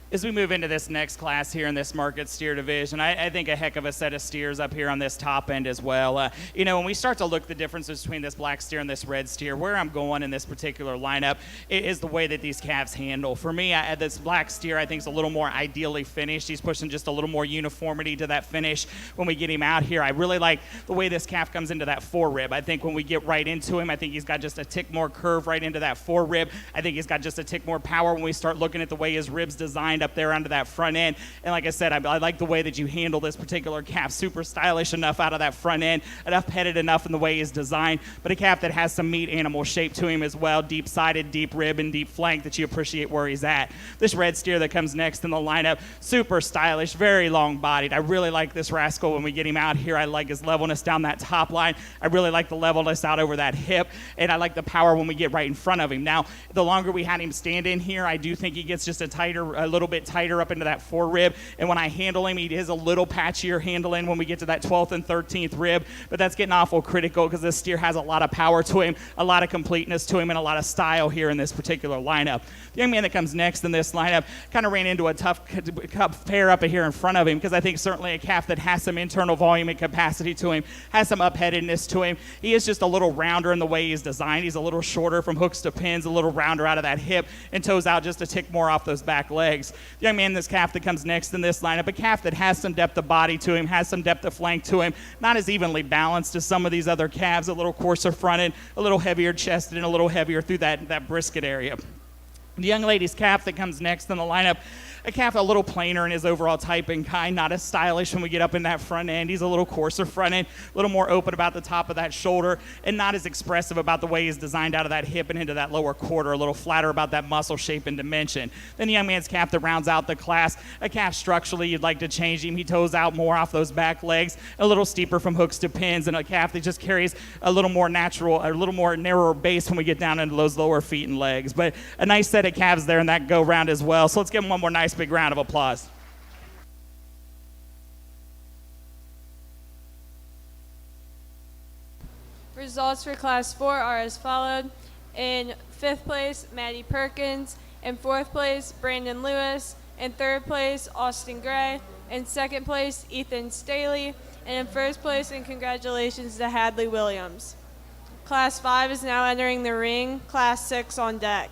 As we move into this next class here in this market steer division, I think a heck of a set of steers up here on this top end as well. When we start to look at the differences between this black steer and this red steer, where I'm going in this particular lineup is the way that these calves handle. For me, this black steer I think is a little more ideally finished. He's pushing just a little more uniformity to that finish when we get him out here. I really like the way this calf comes into that forerib. I think when we get right into him, I think he's got just a tick more curve right into that forerib. I think he's got just a tick more power when we start looking at the way his ribs designed up there under that front end. And like I said, I like the way that you handle this particular calf. Super stylish enough out of that front end, enough petted enough in the way he's designed, but a calf that has some meat animal shape to him as well, deep-sided, deep rib, and deep flank that you appreciate where he's at. This red steer that comes next in the lineup, super stylish, very long-bodied. I really like this rascal when we get him out here. I like his levelness down that top line. I really like the levelness out over that hip, and I like the power when we get right in front of him. Now, the longer we had him stand in here, I do think he gets just a little bit tighter up into that forerib, and when I handle him, he is a little patchier handling when we get to that 12th and 13th rib, but that's getting awful critical because this steer has a lot of power to him, a lot of completeness to him, and a lot of style here in this particular lineup. The young man that comes next in this lineup kind of ran into a tough pair up here in front of him because I think certainly a calf that has some internal volume and capacity to him, has some upheadedness to him. He is just a little rounder in the way he's designed. He's a little shorter from hooks to pins, a little rounder out of that hip, and toes out just a tick more off those back legs. The young man, this calf that comes next in this lineup, a calf that has some depth of body to him, has some depth of flank to him, not as evenly balanced as some of these other calves, a little coarser fronted, a little heavier chested, and a little heavier through that brisket area. The young lady's calf that comes next in the lineup, a calf a little plainer in his overall type and kind, not as stylish when we get up in that front end. He's a little coarser front end, a little more open about the top of that shoulder, and not as expressive about the way he's designed out of that hip and into that lower quarter, a little flatter about that muscle shape and dimension. Then the young man's calf that rounds out the class, a calf structurally you'd like to change him. He toes out more off those back legs, a little steeper from hooks to pins, and a calf that just carries a little more natural, a little more narrower base when we get down into those lower feet and legs. But a nice set of calves there in that go round as well. So let's give him one more nice big round of applause. Results for Class 4 are as followed. In 5th place, Maddie Perkins. In 4th place, Brandon Lewis. In 3rd place, Austin Gray. In 2nd place, Ethan Staley. And in 1st place, and congratulations to Hadley Williams. Class 5 is now entering the ring. Class 6 on deck.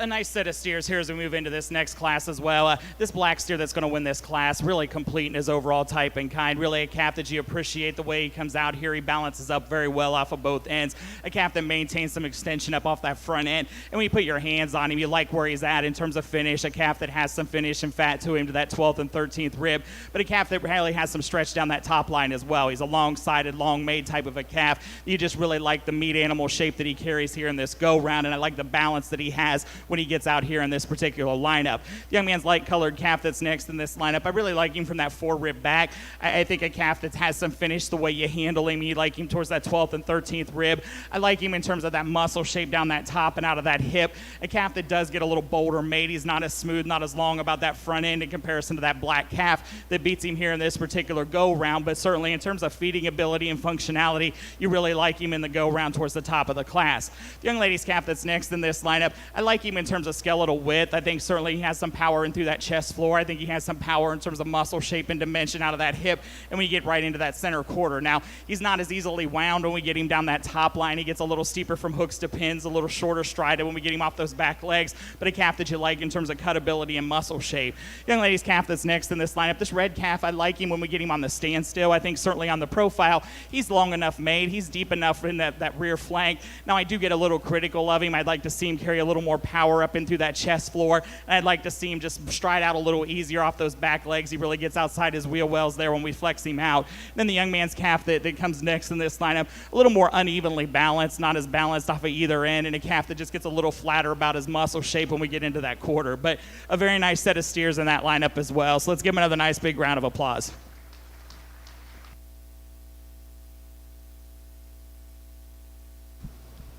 a nice set of steers here as we move into this next class as well. This black steer that's going to win this class, really complete in his overall type and kind. Really a calf that you appreciate the way he comes out here. He balances up very well off of both ends. A calf that maintains some extension up off that front end. And when you put your hands on him, you like where he's at in terms of finish. A calf that has some finish and fat to him to that 12th and 13th rib. But a calf that really has some stretch down that top line as well. He's a long-sided, long-made type of a calf. You just really like the meat animal shape that he carries here in this go-round, and I like the balance that he has when he gets out here in this particular lineup. The young man's light-colored calf that's next in this lineup, I really like him from that 4-rib back. I think a calf that has some finish the way you handle him. You like him towards that 12th and 13th rib. I like him in terms of that muscle shape down that top and out of that hip. A calf that does get a little bolder made. He's not as smooth, not as long about that front end in comparison to that black calf that beats him here in this particular go-round, but certainly in terms of feeding ability and functionality, you really like him in the go-round towards the top of the class. The young lady's calf that's next in this lineup, I like him in terms of skeletal width. I think certainly he has some power in through that chest floor. I think he has some power in terms of muscle shape and dimension out of that hip, and when you get right into that center quarter. Now, he's not as easily wound when we get him down that top line. He gets a little steeper from hooks to pins, a little shorter strided when we get him off those back legs, but a calf that you like in terms of cutability and muscle shape. Young lady's calf that's next in this lineup, this red calf, I like him when we get him on the standstill. I think certainly on the profile, he's long enough made. He's deep enough in that rear flank. Now, I do get a little critical of him. I'd like to see him carry a little more power up in through that chest floor, and I'd like to see him just stride out a little easier off those back legs. He really gets outside his wheel wells there when we flex him out. Then the young man's calf that comes next in this lineup, a little more unevenly balanced, not as balanced off of either end, and a calf that just gets a little flatter about his muscle shape when we get into that quarter. But a very nice set of steers in that lineup as well. So let's give him another nice big round of applause.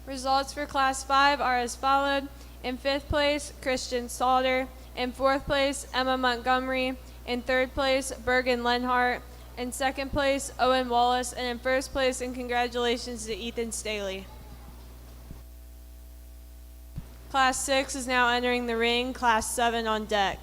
Results for Class 5 are as followed. In 5th place, Christian Salter. In 4th place, Emma Montgomery. In 3rd place, Bergen Lenhart. In 2nd place, Owen Wallace. And in 1st place, and congratulations to Ethan Staley. Class 6 is now entering the ring. Class 7 on deck.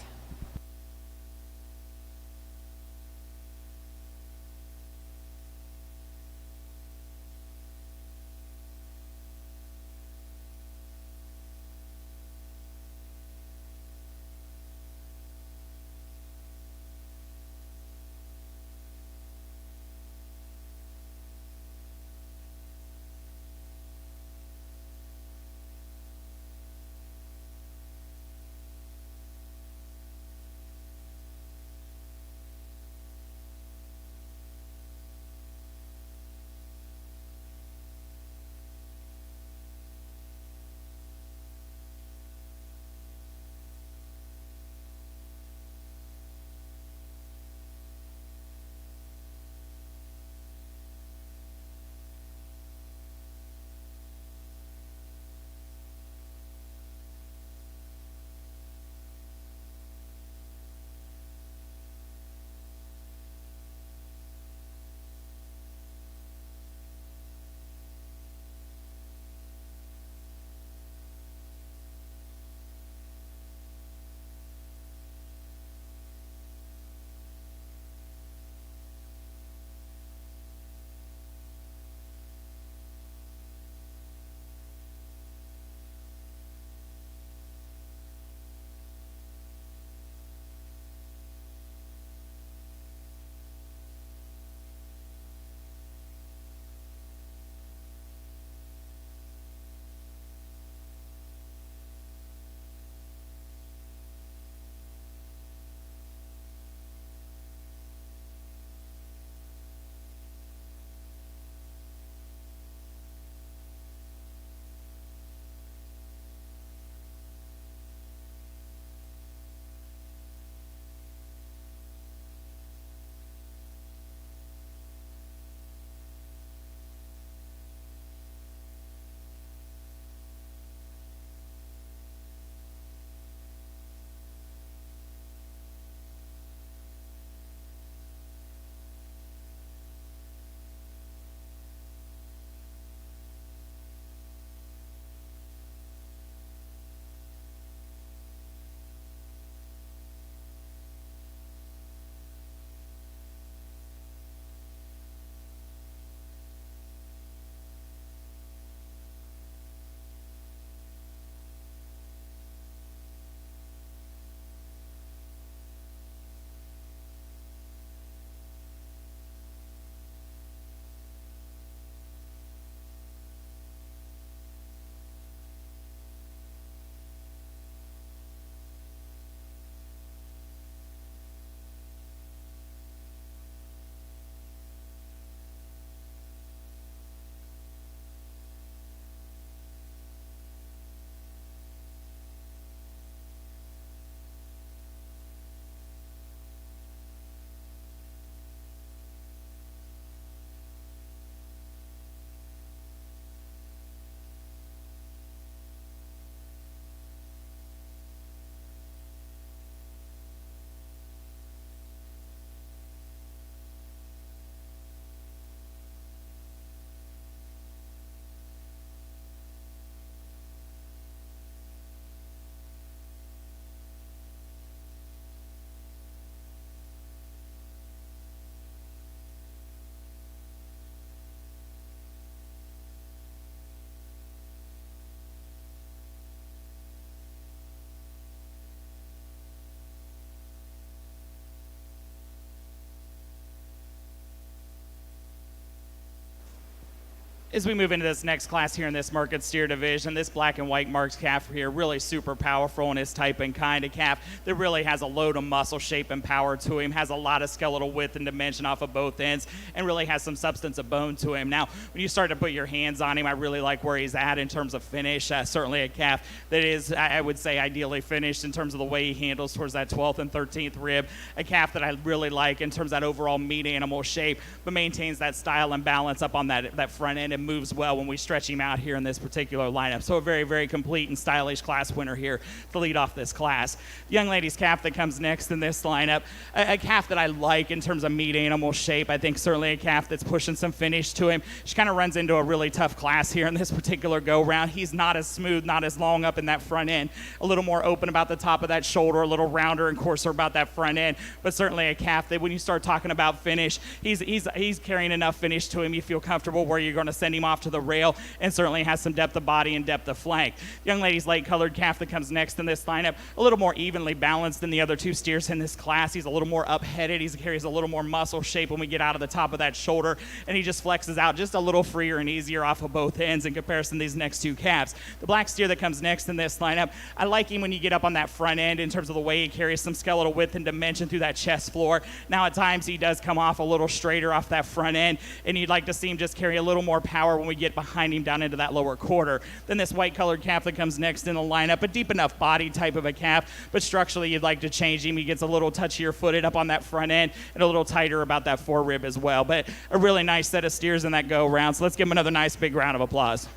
As we move into this next class here in this market steer division, this black and white marked calf here really super powerful in his type and kind of calf that really has a load of muscle shape and power to him, has a lot of skeletal width and dimension off of both ends, and really has some substance of bone to him. Now, when you start to put your hands on him, I really like where he's at in terms of finish. Certainly a calf that is, I would say, ideally finished in terms of the way he handles towards that 12th and 13th rib. A calf that I really like in terms of that overall meat animal shape, but maintains that style and balance up on that front end and moves well when we stretch him out here in this particular lineup. So a very, very complete and stylish class winner here to lead off this class. The young lady's calf that comes next in this lineup, a calf that I like in terms of meat animal shape. I think certainly a calf that's pushing some finish to him. She kind of runs into a really tough class here in this particular go-round. He's not as smooth, not as long up in that front end, a little more open about the top of that shoulder, a little rounder and coarser about that front end, but certainly a calf that when you start talking about finish, he's carrying enough finish to him. You feel comfortable where you're going to send him off to the rail, and certainly has some depth of body and depth of flank. Young lady's light colored calf that comes next in this lineup, a little more evenly balanced than the other two steers in this class. He's a little more up-headed. He carries a little more muscle shape when we get out of the top of that shoulder, and he just flexes out just a little freer and easier off of both ends in comparison to these next two calves. The black steer that comes next in this lineup, I like him when you get up on that front end in terms of the way he carries some skeletal width and dimension through that chest floor. Now at times he does come off a little straighter off that front end, and you'd like to see him just carry a little more power when we get behind him down into that lower quarter. Then this white colored calf that comes next in the lineup, a deep enough body type of a calf, but structurally you'd like to change him. He gets a little touchier footed up on that front end and a little tighter about that forerib as well. But a really nice set of steers in that go round. So let's give him another nice big round of applause.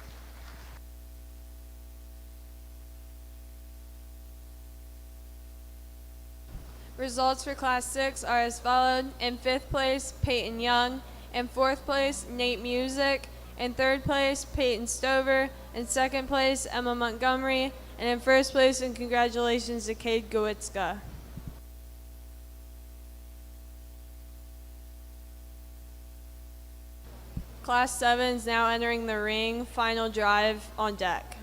Results for Class 6 are as followed. In 5th place, Peyton Young. In 4th place, Nate Music. In 3rd place, Peyton Stover. In 2nd place, Emma Montgomery. And in 1st place, and congratulations to Cade Gowitzka. Class 7 is now entering the ring. Final drive on deck.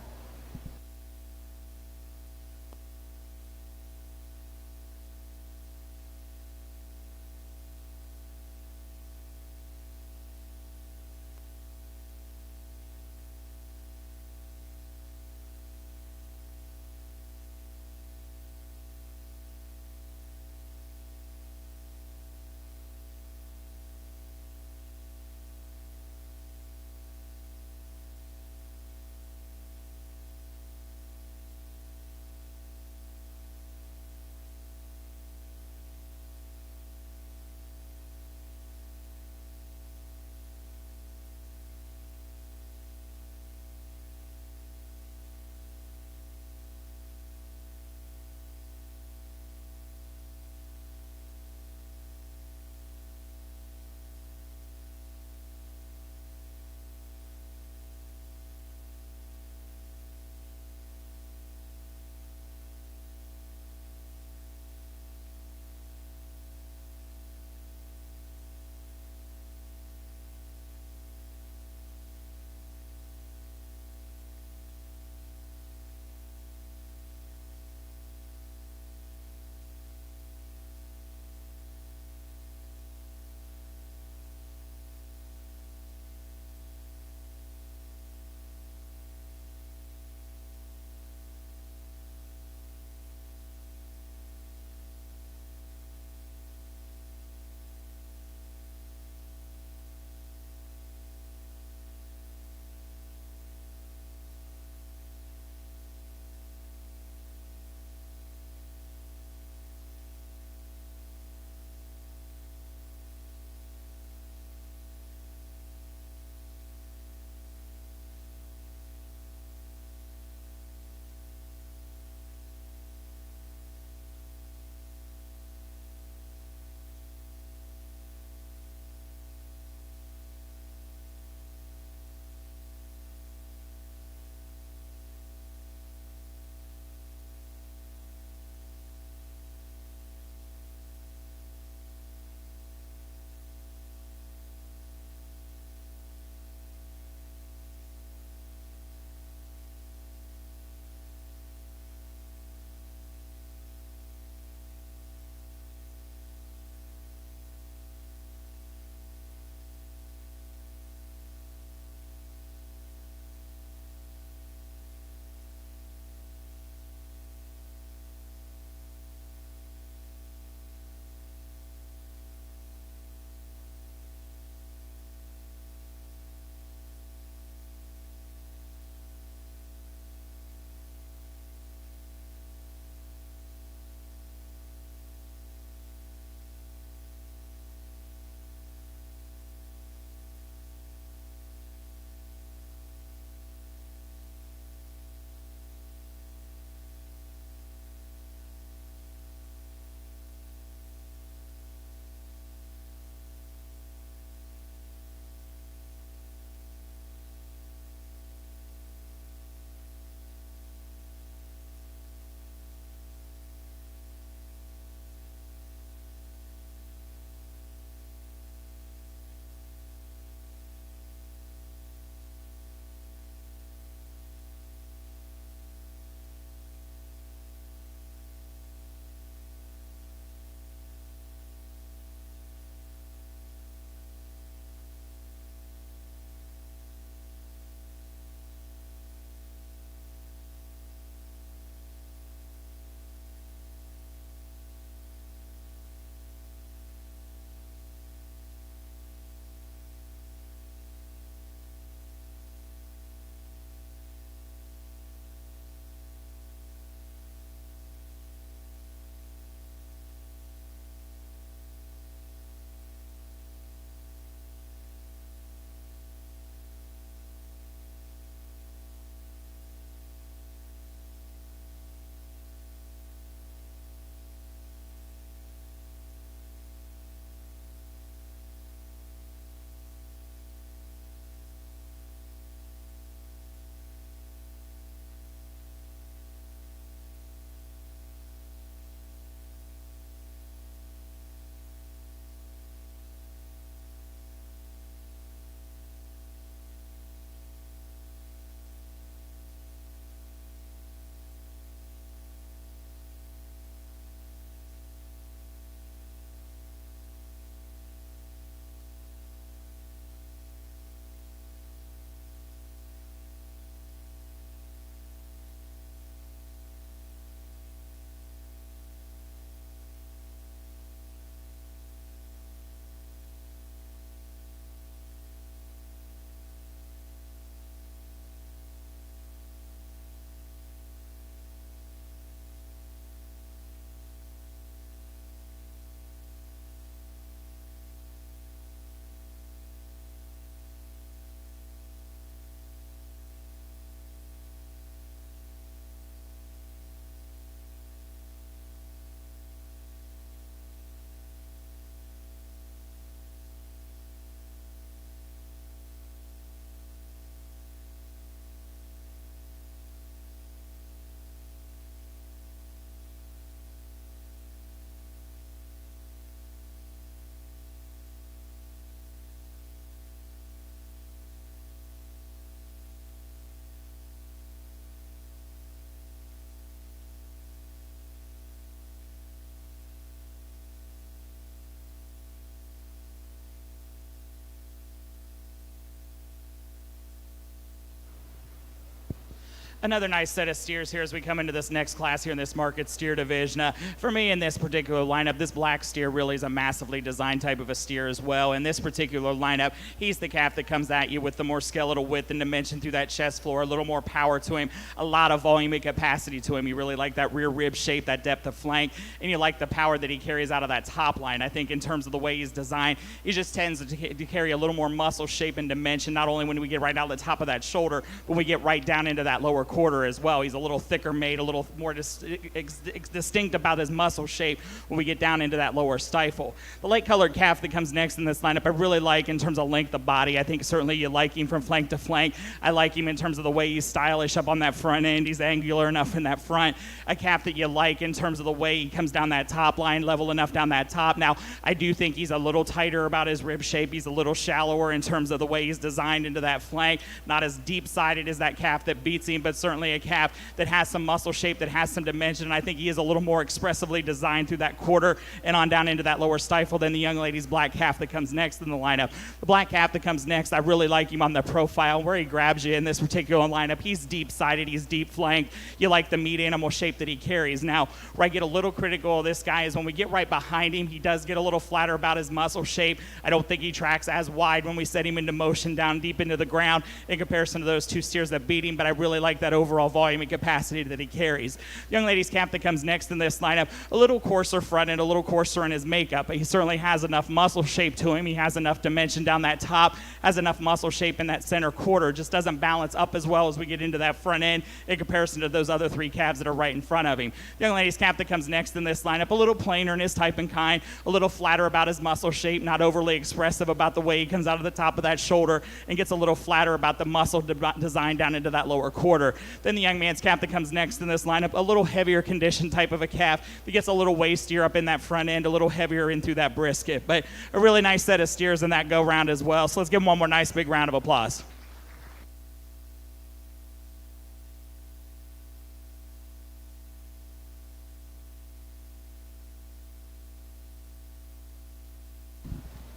Another nice set of steers here as we come into this next class here in this market steer division. For me, in this particular lineup, this black steer really is a massively designed type of a steer as well. In this particular lineup, he's the calf that comes at you with the more skeletal width and dimension through that chest floor, a little more power to him, a lot of volume and capacity to him. You really like that rear rib shape, that depth of flank, and you like the power that he carries out of that top line. I think in terms of the way he's designed, he just tends to carry a little more muscle shape and dimension, not only when we get right out the top of that shoulder, but when we get right down into that lower quarter as well. He's a little thicker made, a little more distinct about his muscle shape when we get down into that lower stifle. The light colored calf that comes next in this lineup, I really like in terms of length of body. I think certainly you like him from flank to flank. I like him in terms of the way he's stylish up on that front end. He's angular enough in that front. A calf that you like in terms of the way he comes down that top line, level enough down that top. Now, I do think he's a little tighter about his rib shape. He's a little shallower in terms of the way he's designed into that flank. Not as deep-sided as that calf that beats him, but certainly a calf that has some muscle shape, that has some dimension, and I think he is a little more expressively designed through that quarter and on down into that lower stifle than the young lady's black calf that comes next in the lineup. The black calf that comes next, I really like him on the profile where he grabs you in this particular lineup. He's deep-sided, he's deep-flanked. You like the meat animal shape that he carries. Now, where I get a little critical of this guy is when we get right behind him, he does get a little flatter about his muscle shape. I don't think he tracks as wide when we set him into motion down deep into the ground in comparison to those two steers that beat him, but I really like that overall volume and capacity that he carries. Young lady's calf that comes next in this lineup, a little coarser front end, a little coarser in his makeup, but he certainly has enough muscle shape to him. He has enough dimension down that top, has enough muscle shape in that center quarter, just doesn't balance up as well as we get into that front end in comparison to those other three calves that are right in front of him. Young lady's calf that comes next in this lineup, a little plainer in his type and kind, a little flatter about his muscle shape, not overly expressive about the way he comes out of the top of that shoulder, and gets a little flatter about the muscle design down into that lower quarter. Then the young man's calf that comes next in this lineup, a little heavier condition type of a calf that gets a little waistier up in that front end, a little heavier in through that brisket. But a really nice set of steers in that go round as well. So let's give them one more nice big round of applause.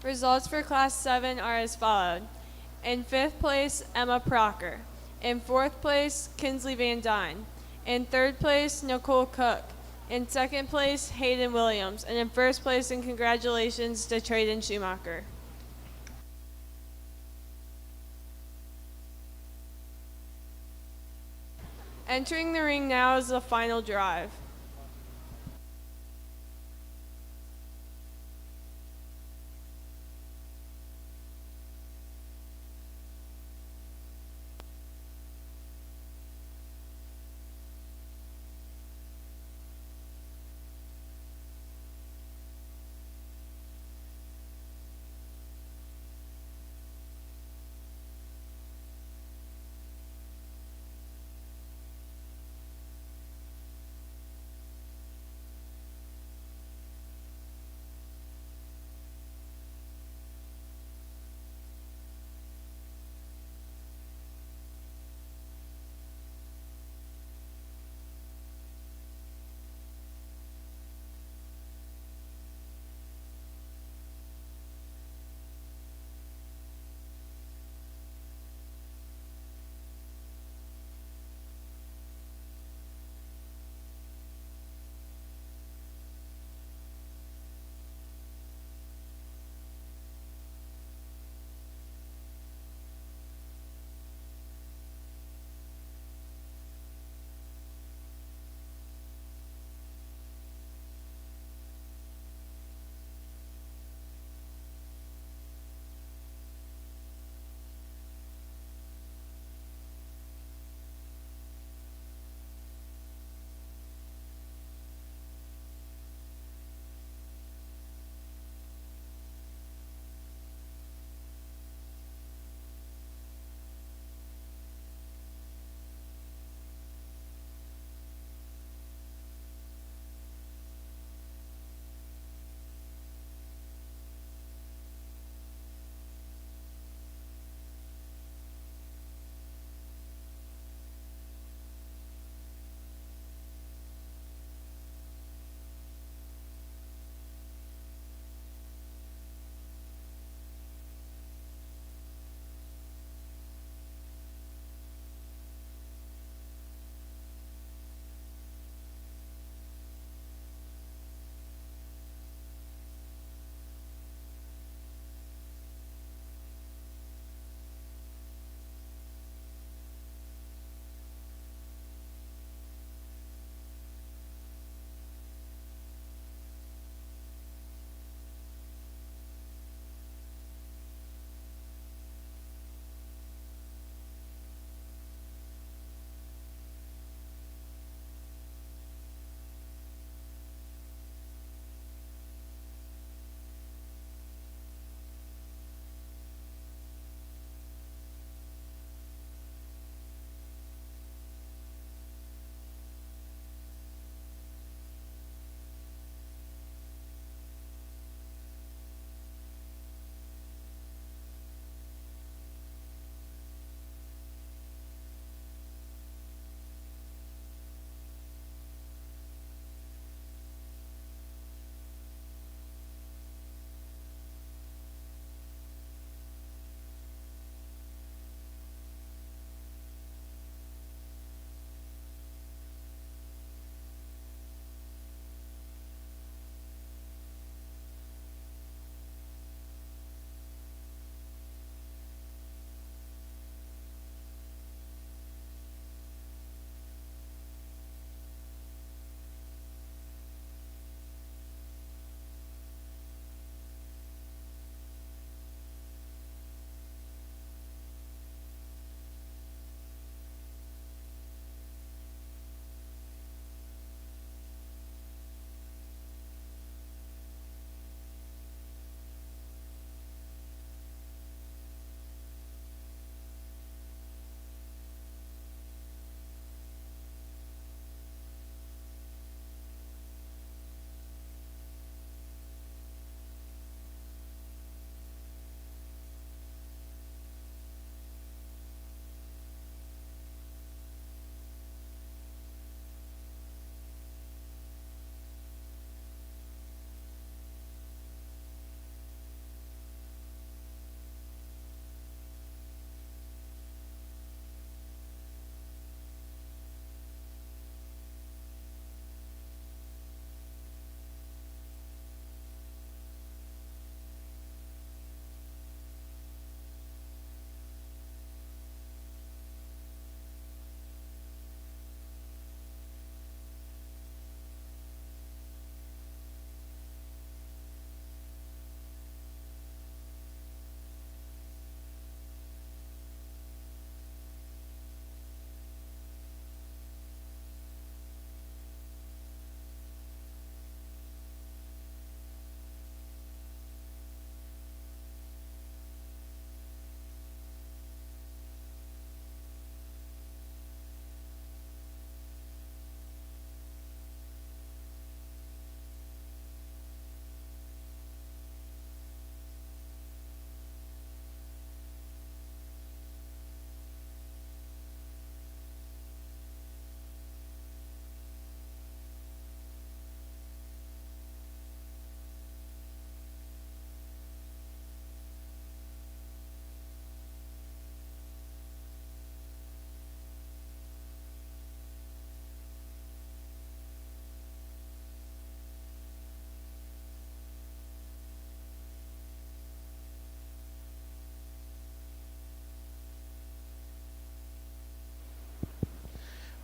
Results for Class 7 are as followed. In 5th place, Emma Procker. In 4th place, Kinsley Van Dyne. In 3rd place, Nicole Cook. In 2nd place, Hayden Williams. And in 1st place, and congratulations to Trayden Schumacher. Entering the ring now is the final drive.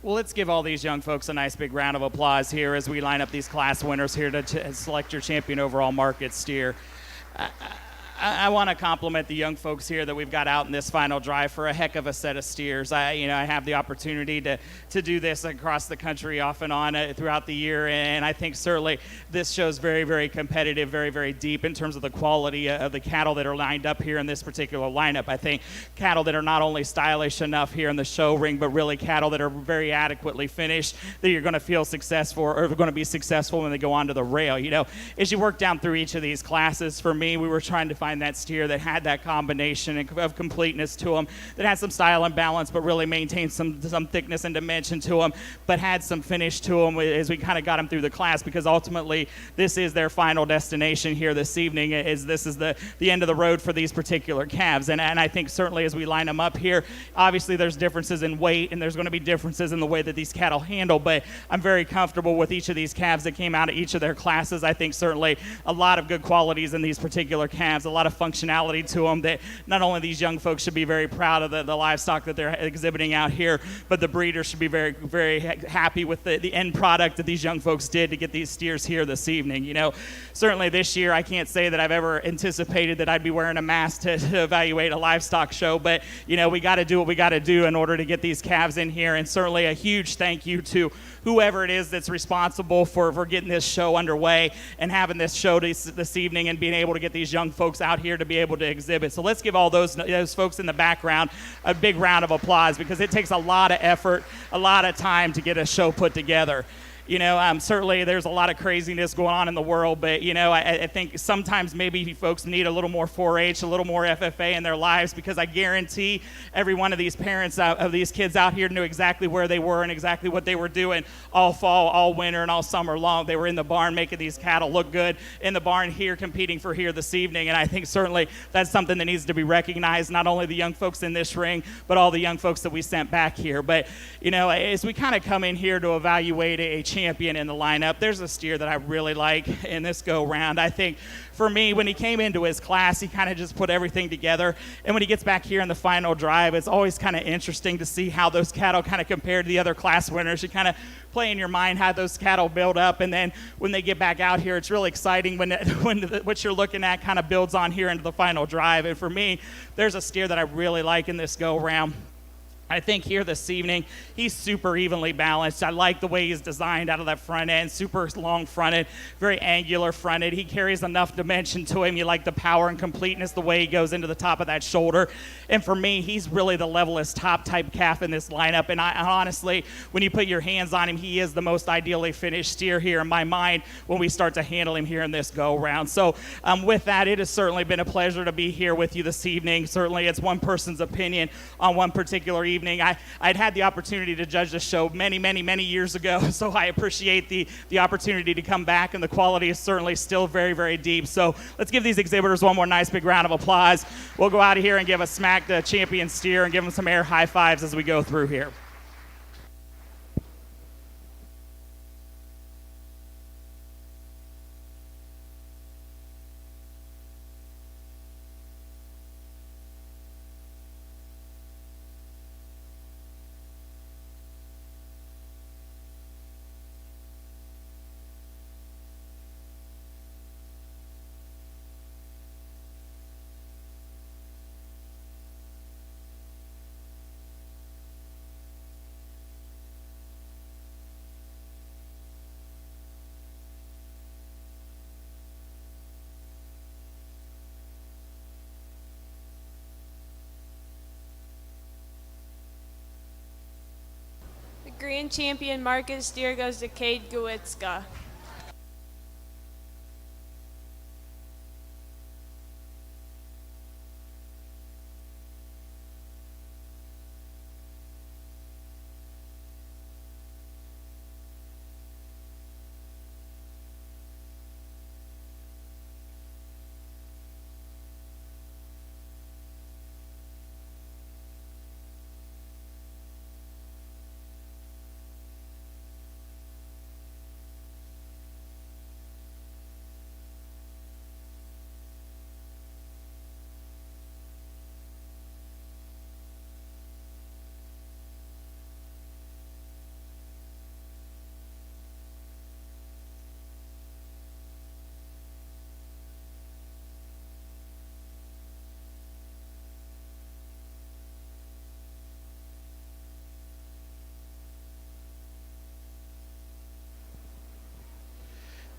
Well, let's give all these young folks a nice big round of applause here as we line up these class winners here to select your champion overall market steer. I want to compliment the young folks here that we've got out in this final drive for a heck of a set of steers. I have the opportunity to do this across the country off and on throughout the year, and I think certainly this shows very, very competitive, very, very deep in terms of the quality of the cattle that are lined up here in this particular lineup. I think cattle that are not only stylish enough here in the show ring, but really cattle that are very adequately finished, that you're going to feel successful or going to be successful when they go onto the rail. As you work down through each of these classes, for me, we were trying to find that steer that had that combination of completeness to them, that had some style and balance, but really maintained some thickness and dimension to them, but had some finish to them as we kind of got them through the class, because ultimately this is their final destination here this evening. This is the end of the road for these particular calves. And I think certainly as we line them up here, obviously there's differences in weight and there's going to be differences in the way that these cattle handle, but I'm very comfortable with each of these calves that came out of each of their classes. I think certainly a lot of good qualities in these particular calves, a lot of functionality to them that not only these young folks should be very proud of the livestock that they're exhibiting out here, but the breeders should be very, very happy with the end product that these young folks did to get these steers here this evening. Certainly this year I can't say that I've ever anticipated that I'd be wearing a mask to evaluate a livestock show, but we got to do what we got to do in order to get these calves in here. And certainly a huge thank you to whoever it is that's responsible for getting this show underway and having this show this evening and being able to get these young folks out here to be able to exhibit. So let's give all those folks in the background a big round of applause, because it takes a lot of effort, a lot of time to get a show put together. Certainly there's a lot of craziness going on in the world, but, I think sometimes maybe folks need a little more 4-H, a little more FFA in their lives, because I guarantee every one of these parents of these kids out here knew exactly where they were and exactly what they were doing all fall, all winter, and all summer long. They were in the barn making these cattle look good, in the barn here competing for here this evening, and I think certainly that's something that needs to be recognized, not only the young folks in this ring, but all the young folks that we sent back here. But, as we kind of come in here to evaluate a champion in the lineup, there's a steer that I really like in this go round. I think for me, when he came into his class, he kind of just put everything together, and when he gets back here in the final drive, it's always kind of interesting to see how those cattle kind of compare to the other class winners. You kind of play in your mind how those cattle build up, and then when they get back out here, it's really exciting when what you're looking at kind of builds on here into the final drive. And for me, there's a steer that I really like in this go round. I think here this evening, he's super evenly balanced. I like the way he's designed out of that front end, super long fronted, very angular fronted. He carries enough dimension to him. You like the power and completeness, the way he goes into the top of that shoulder. And for me, he's really the levelest top type calf in this lineup. And I honestly, when you put your hands on him, he is the most ideally finished steer here in my mind when we start to handle him here in this go round. So with that, it has certainly been a pleasure to be here with you this evening. Certainly it's one person's opinion on one particular evening. I'd had the opportunity to judge the show many, many, many years ago, so I appreciate the opportunity to come back, and the quality is certainly still very, very deep. So let's give these exhibitors one more nice big round of applause. We'll go out of here and give a smack to champion steer and give them some air high fives as we go through here. The grand champion market steer goes to Cade Gowitzka.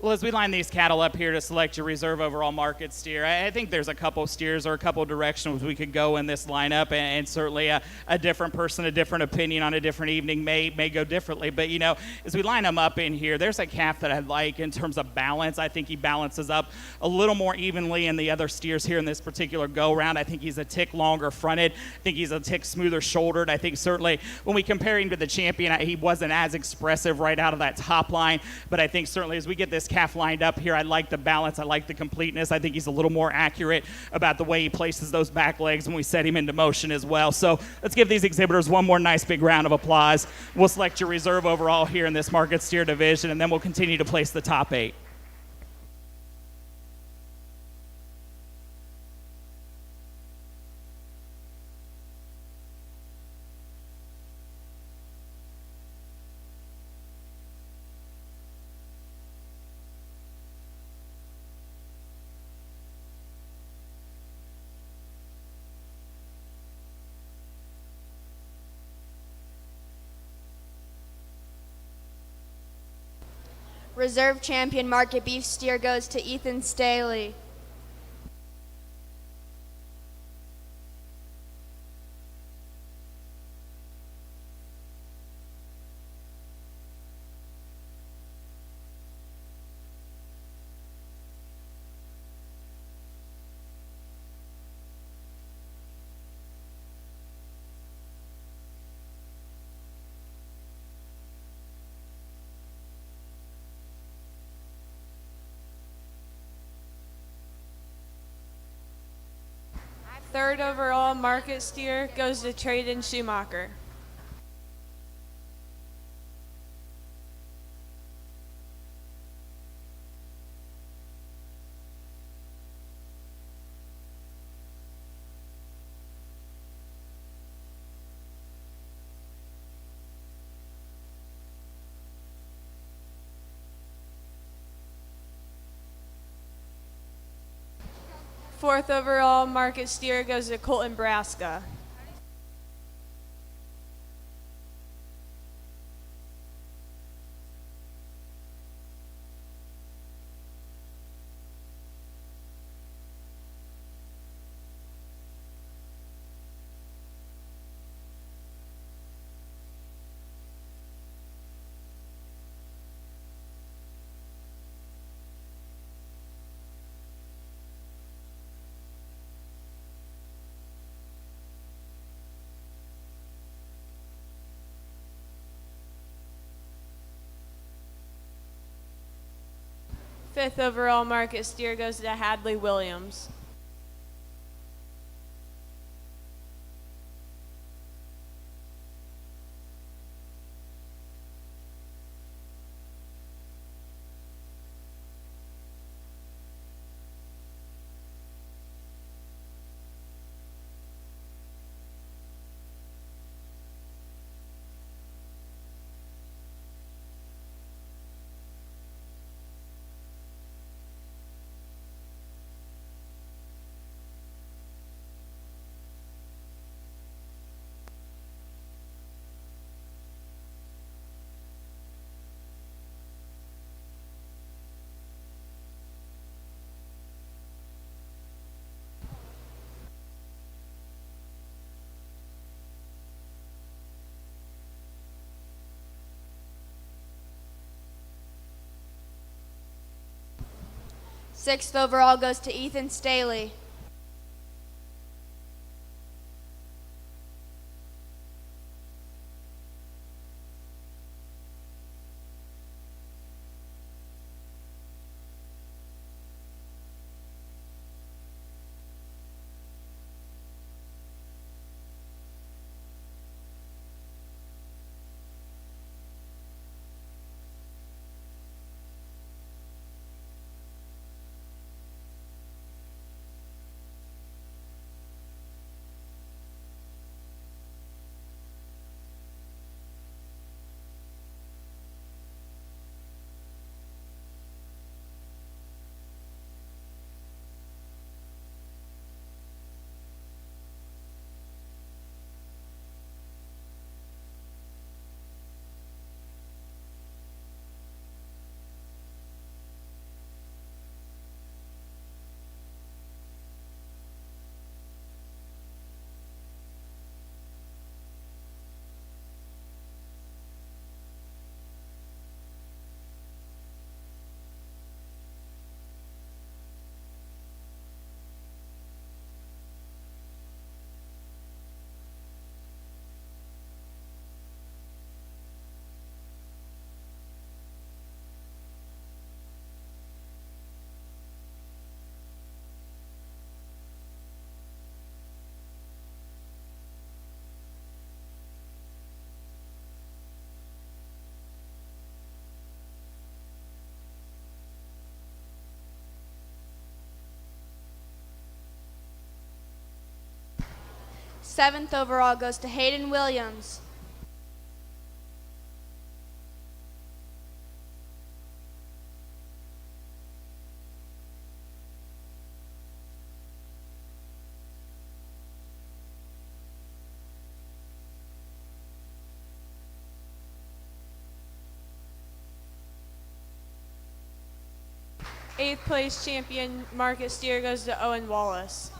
Well, as we line these cattle up here to select your reserve overall market steer, I think there's a couple steers or a couple directions we could go in this lineup, and certainly a different person, a different opinion on a different evening may go differently. But, as we line them up in here, there's a calf that I like in terms of balance. I think he balances up a little more evenly in the other steers here in this particular go-round. I think he's a tick longer fronted. I think he's a tick smoother shouldered. I think certainly when we compare him to the champion, he wasn't as expressive right out of that top line. But I think certainly as we get this calf lined up here, I like the balance. I like the completeness. I think he's a little more accurate about the way he places those back legs when we set him into motion as well. So let's give these exhibitors one more nice big round of applause. We'll select your reserve overall here in this market steer division, and then we'll continue to place the top 8. Reserve champion market beef steer goes to Ethan Staley. Third overall market steer goes to Traden Schumacher. Fourth overall market steer goes to Colton Braska. Fifth overall market steer goes to Hadley Williams. Sixth overall goes to Ethan Staley. 7th overall goes to Hayden Williams. Eighth place champion Marcus Steer goes to Owen Wallace.